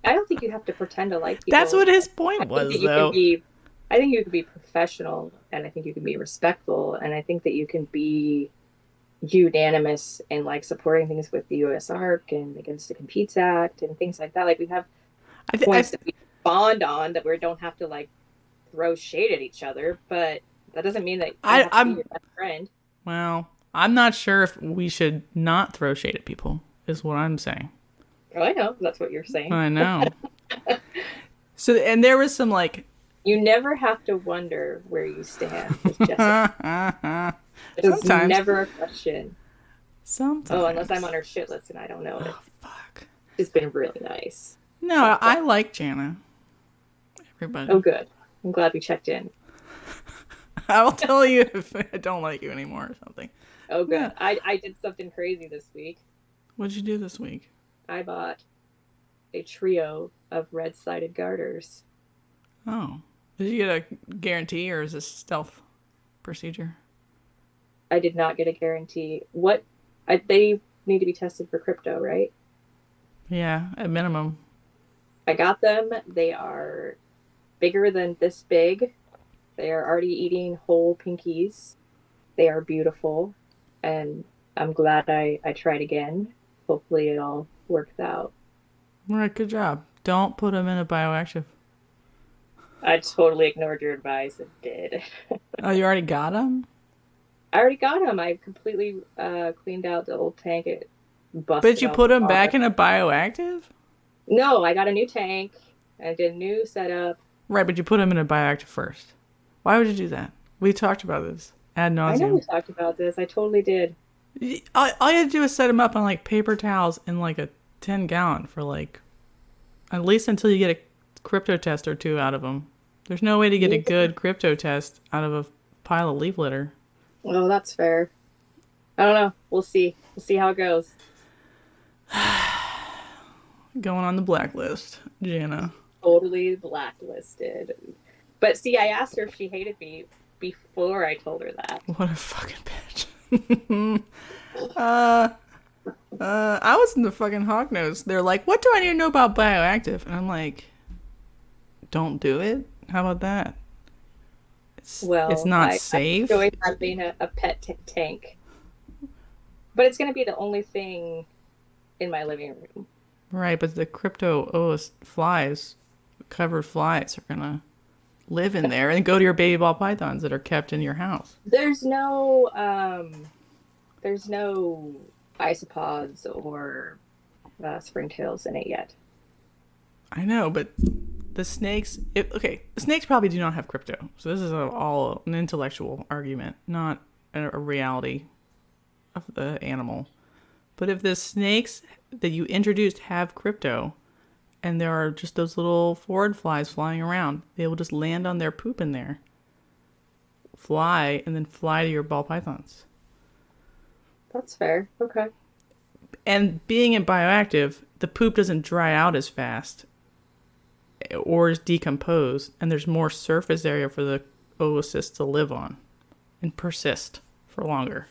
I don't think you have to pretend to like people. That's what his point was, though. I think you can be professional, and I think you can be respectful, and I think that you can be unanimous in, like, supporting things with the USARK and against the Competes Act and things like that. Like, we have points that we bond on that we don't have to, like, throw shade at each other, but that doesn't mean that you have to be your best friend. Well, I'm not sure if we should not throw shade at people, is what I'm saying. Oh, I know. That's what you're saying. I know. So, and there was some, like... You never have to wonder where you stand with Jessica. It's never a question. Sometimes. Oh, unless I'm on her shit list and I don't know it. Oh, fuck. It's been really nice. No, I like Jana. Everybody. Oh, good. I'm glad we checked in. I will tell you if I don't like you anymore or something. Oh, good. Yeah. I did something crazy this week. What did you do this week? I bought a trio of red-sided garters. Oh. Did you get a guarantee or is this stealth procedure? I did not get a guarantee. They need to be tested for crypto, right? Yeah, at minimum. I got them. They are bigger than this big. They are already eating whole pinkies. They are beautiful. And I'm glad I tried again. Hopefully it all worked out. All right, good job. Don't put them in a bioactive. I totally ignored your advice and did. Oh, you already got them? I already got them. I completely cleaned out the old tank. It busted. But you put them back in a bioactive? No, I got a new tank. I did a new setup. Right, but you put them in a bioactive first. Why would you do that? We talked about this ad nauseum. I know we talked about this. I totally did. All you had to do is set them up on, like, paper towels in, like, a 10-gallon for, like, at least until you get a crypto test or two out of them. There's no way to get a good crypto test out of a pile of leaf litter. Oh, that's fair. I don't know. We'll see. We'll see how it goes. Going on the blacklist, Jana. Totally blacklisted. But see, I asked her if she hated me before I told her that. What a fucking bitch. I was in the fucking hognose. They're like, what do I need to know about bioactive? And I'm like, don't do it. How about that? It's not safe. I enjoy having a pet tank. But it's going to be the only thing in my living room. Right, but the crypto OS flies, covered flies, are going to live in there and go to your baby ball pythons that are kept in your house. There's no isopods or springtails in it yet. I know, but the snakes, the snakes probably do not have crypto. So this is all an intellectual argument, not a reality of the animal. But if the snakes that you introduced have crypto, and there are just those little forward flies flying around, they will just land on their poop in there, fly, and then fly to your ball pythons. That's fair. Okay. And being in bioactive, the poop doesn't dry out as fast or is decomposed, and there's more surface area for the oocysts to live on and persist for longer.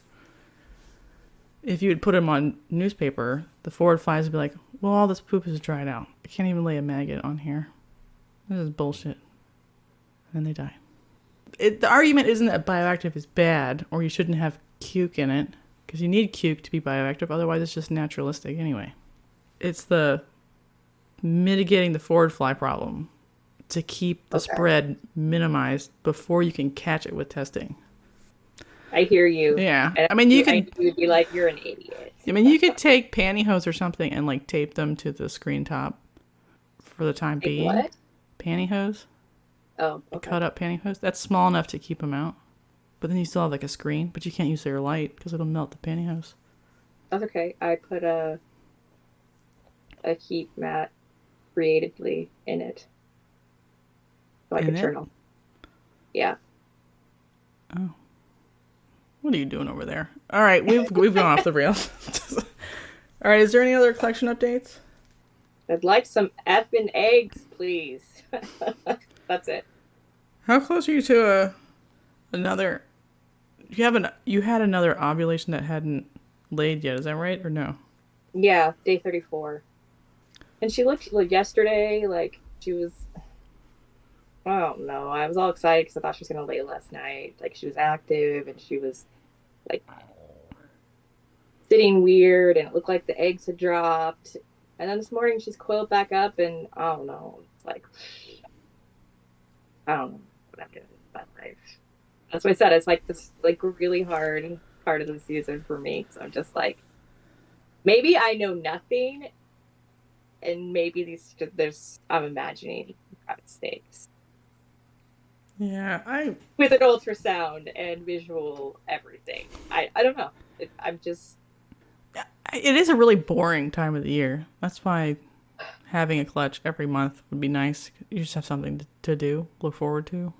If you would put them on newspaper, the forward flies would be like, well, all this poop is dried out. I can't even lay a maggot on here. This is bullshit. And then they die. The argument isn't that bioactive is bad or you shouldn't have cuke in it, because you need cuke to be bioactive. Otherwise, it's just naturalistic anyway. It's the mitigating the forward fly problem to keep the spread minimized before you can catch it with testing. I hear you. Yeah. And I mean, you could be like, you're an idiot. I mean, you could take pantyhose or something and like tape them to the screen top for the time being. What? Pantyhose. Oh, okay. Cut up pantyhose. That's small enough to keep them out. But then you still have like a screen, but you can't use their light because it'll melt the pantyhose. That's okay. I put a heat mat creatively in it, so I could turn on. Yeah. Oh. What are you doing over there? All right, we've gone off the rails. All right, is there any other collection updates? I'd like some effing eggs, please. That's it. How close are you to another? You had another ovulation that hadn't laid yet. Is that right or no? Yeah, day 34. And she looked like yesterday, like she was. I don't know. I was all excited because I thought she was gonna lay last night. Like she was active and she was like sitting weird, and it looked like the eggs had dropped. And then this morning she's coiled back up, and I don't know. It's like I don't know what I'm doing with my life. That's what I said. It's like this like really hard part of the season for me. So I'm just like, maybe I know nothing, and maybe I'm imagining mistakes. Yeah, with an ultrasound and visual everything. I don't know. I'm just. It is a really boring time of the year. That's why having a clutch every month would be nice. You just have something to do, look forward to.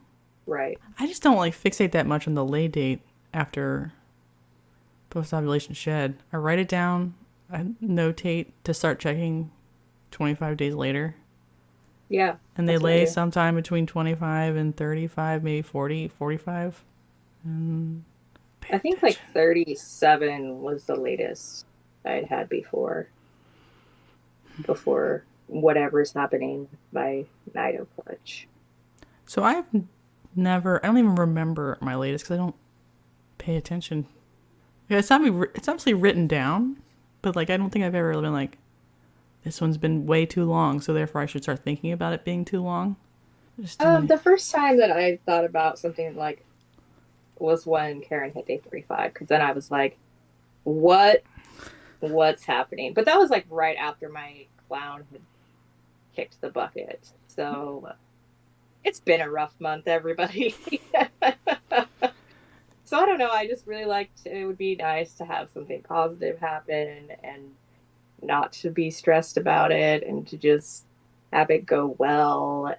Right. I just don't like fixate that much on the lay date after post-ovulation shed. I write it down. I notate to start checking 25 days later. Yeah. And they lay sometime between 25 and 35, maybe 40, 45. And I think like 37 was the latest I'd had before whatever's happening by Nido clutch. So I don't even remember my latest because I don't pay attention. Yeah, it's obviously written down, but like I don't think I've ever really been like, this one's been way too long, so therefore I should start thinking about it being too long. The first time that I thought about something like was when Karen hit day 35, because then I was like, what's happening? But that was like right after my clown had kicked the bucket. So it's been a rough month, everybody. So I don't know. I just really it would be nice to have something positive happen and not to be stressed about it and to just have it go well.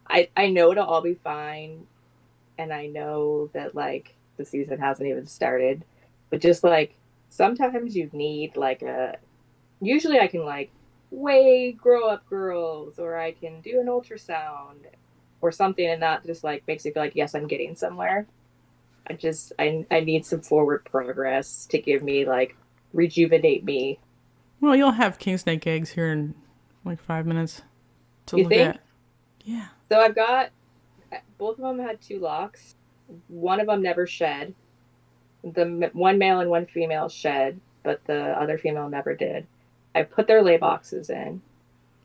I know it'll all be fine. And I know that like the season hasn't even started, but just like sometimes you need like usually I can like grow up girls, or I can do an ultrasound or something, and that just like makes me feel like, yes, I'm getting somewhere. I need some forward progress to give me like rejuvenate me. Well, you'll have king snake eggs here in like 5 minutes to look at. Yeah. So I've got both of them had 2 locks. One of them never shed. The one male and one female shed, but the other female never did. I put their lay boxes in.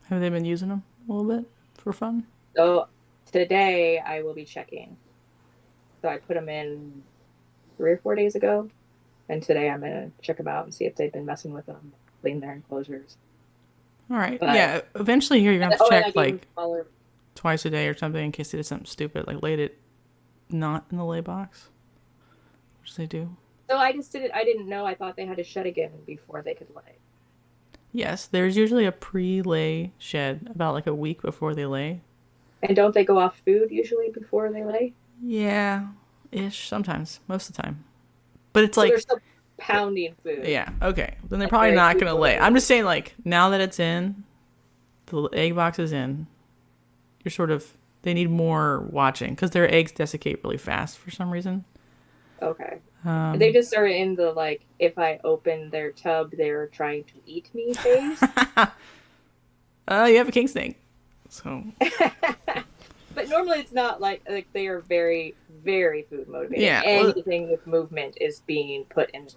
Have they been using them a little bit for fun? So today I will be checking. So I put them in 3 or 4 days ago, and today I'm gonna check them out and see if they've been messing with them, clean their enclosures. All right. But, yeah. Eventually here you're going to have to and I check gave like them smaller. twice a day or something in case they did something stupid, like laid it not in the lay box, which they do. So I just didn't. I didn't know. I thought they had to shed again before they could lay. Yes, there's usually a pre-lay shed about like a week before they lay. And don't they go off food usually before they lay? Yeah, ish. Sometimes, most of the time. But it's So like they're still pounding food. yeah, okay. Then they're Like probably very not gonna food lay. related. I'm just saying, like now that it's in, the egg box is in. You're sort of they need more watching because their eggs desiccate really fast for some reason. Okay. They just are in the like, if I open their tub, they're trying to eat me phase. You have a king snake, so. But normally it's not like they are very, very food motivated. Yeah, Anything with movement is being put in.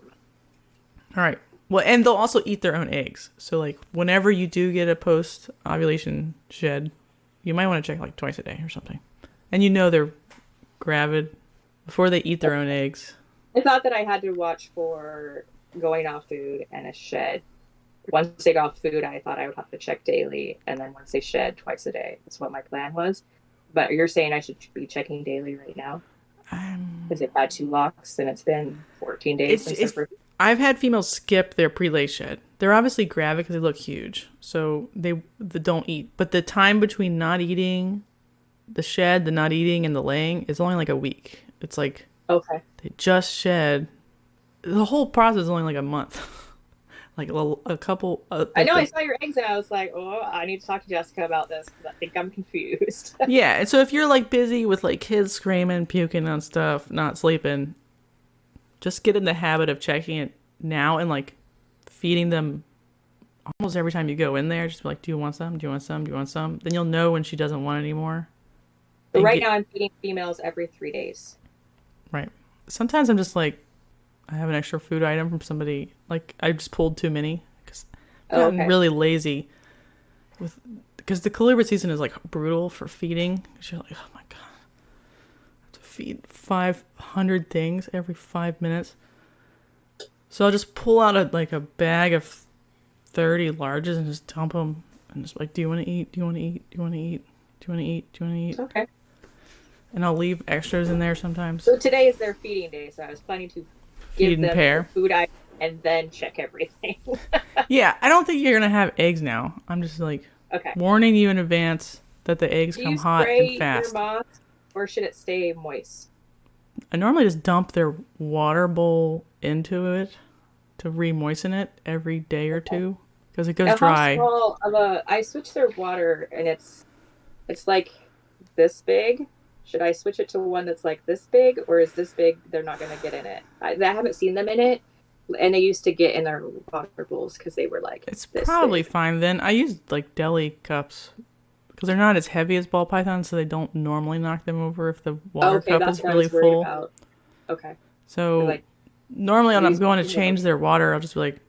All right. Well, and they'll also eat their own eggs. So, like, whenever you do get a post-ovulation shed, you might want to check, like, twice a day or something. And you know they're gravid before they eat their own eggs. I thought that I had to watch for going off food and a shed. Once they got off food, I thought I would have to check daily. And then once they shed, twice a day. That's what my plan was. But you're saying I should be checking daily right now? Because they've had 2 locks and it's been 14 days since I've had females skip their pre-lay shed. They're obviously gravid because they look huge. So they don't eat. But the time between not eating, the shed, the not eating, and the laying is only like a week. It's like okay. They just shed. The whole process is only like a month. Like a couple. I know I saw your eggs and I was like, oh, I need to talk to Jessica about this because I think I'm confused. Yeah. And so if you're like busy with like kids screaming, puking on stuff, not sleeping, just get in the habit of checking it now and like feeding them almost every time you go in there. Just be like, do you want some? Do you want some? Do you want some? Then you'll know when she doesn't want anymore. So right now I'm feeding females every 3 days. Right. Sometimes I'm just like, I have an extra food item from somebody. Like I just pulled too many because I'm really lazy because the Colubrid season is like brutal for feeding. You're like, oh my God, I have to feed 500 things every 5 minutes. So I'll just pull out a bag of 30 larges and just dump them and just like, do you want to eat? Do you want to eat? Do you want to eat? Do you want to eat? Do you want to eat? Okay. And I'll leave extras in there sometimes. So today is their feeding day, so I was planning to give them the food item and then check everything. Yeah, I don't think you're going to have eggs now. I'm just like warning you in advance that the eggs come hot and fast. Your moss, or should it stay moist? I normally just dump their water bowl into it to re-moisten it every day or two because it goes dry. How small I switch their water and it's like this big. Should I switch it to one that's like this big, or is this big? They're not going to get in it. I haven't seen them in it, and they used to get in their water bowls because they were like. It's probably fine then. I use like deli cups because they're not as heavy as ball pythons, so they don't normally knock them over if the water cup is really full. About. Okay. So normally when I'm going to change their water, I'll just be like,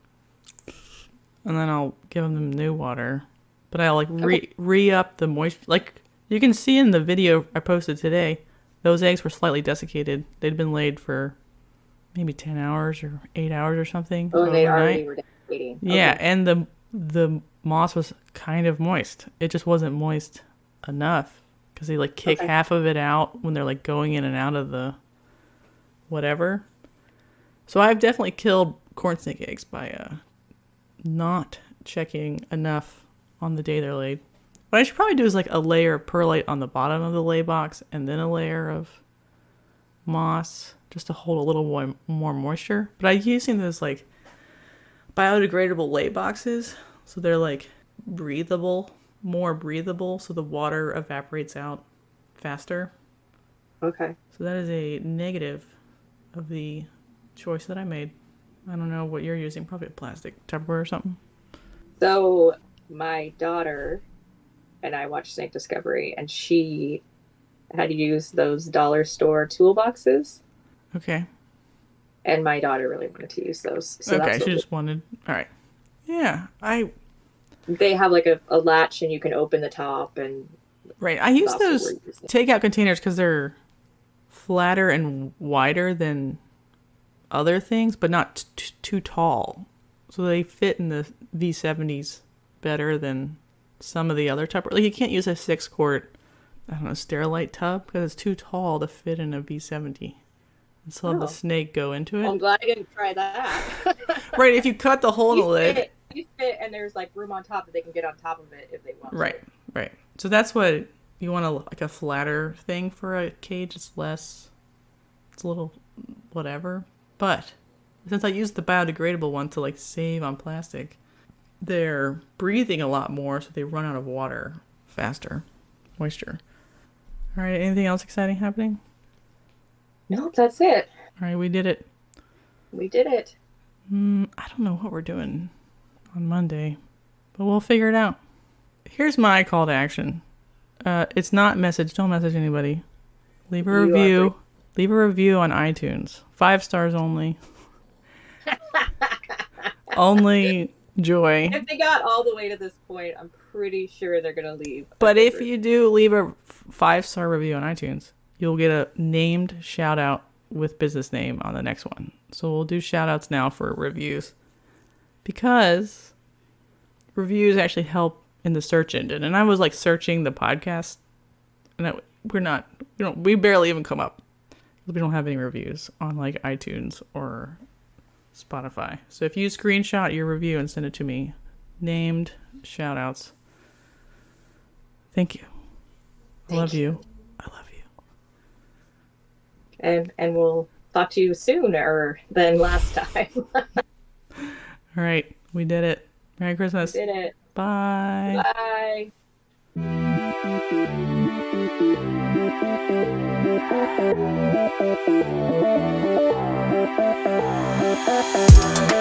and then I'll give them new water, but I'll like re-up the moisture. Like you can see in the video I posted today, those eggs were slightly desiccated. They'd been laid for maybe 10 hours or 8 hours or something. Oh, they already were desiccating. Yeah, and the moss was kind of moist. It just wasn't moist enough because they like kick half of it out when they're like going in and out of the whatever. So I've definitely killed corn snake eggs by not checking enough on the day they're laid. What I should probably do is like a layer of perlite on the bottom of the lay box and then a layer of moss just to hold a little more moisture. But I'm using those like biodegradable lay boxes. So they're like more breathable. So the water evaporates out faster. Okay. So that is a negative of the choice that I made. I don't know what you're using. Probably a plastic Tupperware or something. So my daughter and I watched Snake Discovery, and she had to use those dollar store toolboxes. Okay. And my daughter really wanted to use those. So okay, she just wanted. All right. Yeah, They have like a latch, and you can open the top, and Right. I use That's what those we're using. takeout containers because they're flatter and wider than other things, but not too tall. So they fit in the V70s better than some of the other Tupperware. Like you can't use a 6-quart, I don't know, Sterilite tub because it's too tall to fit in a V70. And so the snake go into it. Well, I'm glad I didn't try that. Right. If you cut the hole in the lid. You fit and there's like room on top that they can get on top of it if they want. Right. Right. So that's what you want, like a flatter thing for a cage. It's a little whatever. But since I used the biodegradable one to like save on plastic, they're breathing a lot more, so they run out of water faster, moisture. All right, anything else exciting happening? No, that's it. All right, we did it. We did it. I don't know what we're doing on Monday, but we'll figure it out. Here's my call to action. It's not message. Don't message anybody. Leave a review. Leave a review on iTunes. 5 stars only. Only joy. If they got all the way to this point, I'm pretty sure they're going to leave. But if you do leave a 5-star review on iTunes, you'll get a named shout out with business name on the next one. So we'll do shout outs now for reviews because reviews actually help in the search engine. And I was like searching the podcast and we barely even come up. We don't have any reviews on like iTunes or Spotify. So if you screenshot your review and send it to me, named shout outs. Thank you. I love you. I love you. And we'll talk to you sooner than last time. All right. We did it. Merry Christmas. We did it. Bye. Bye. Bye.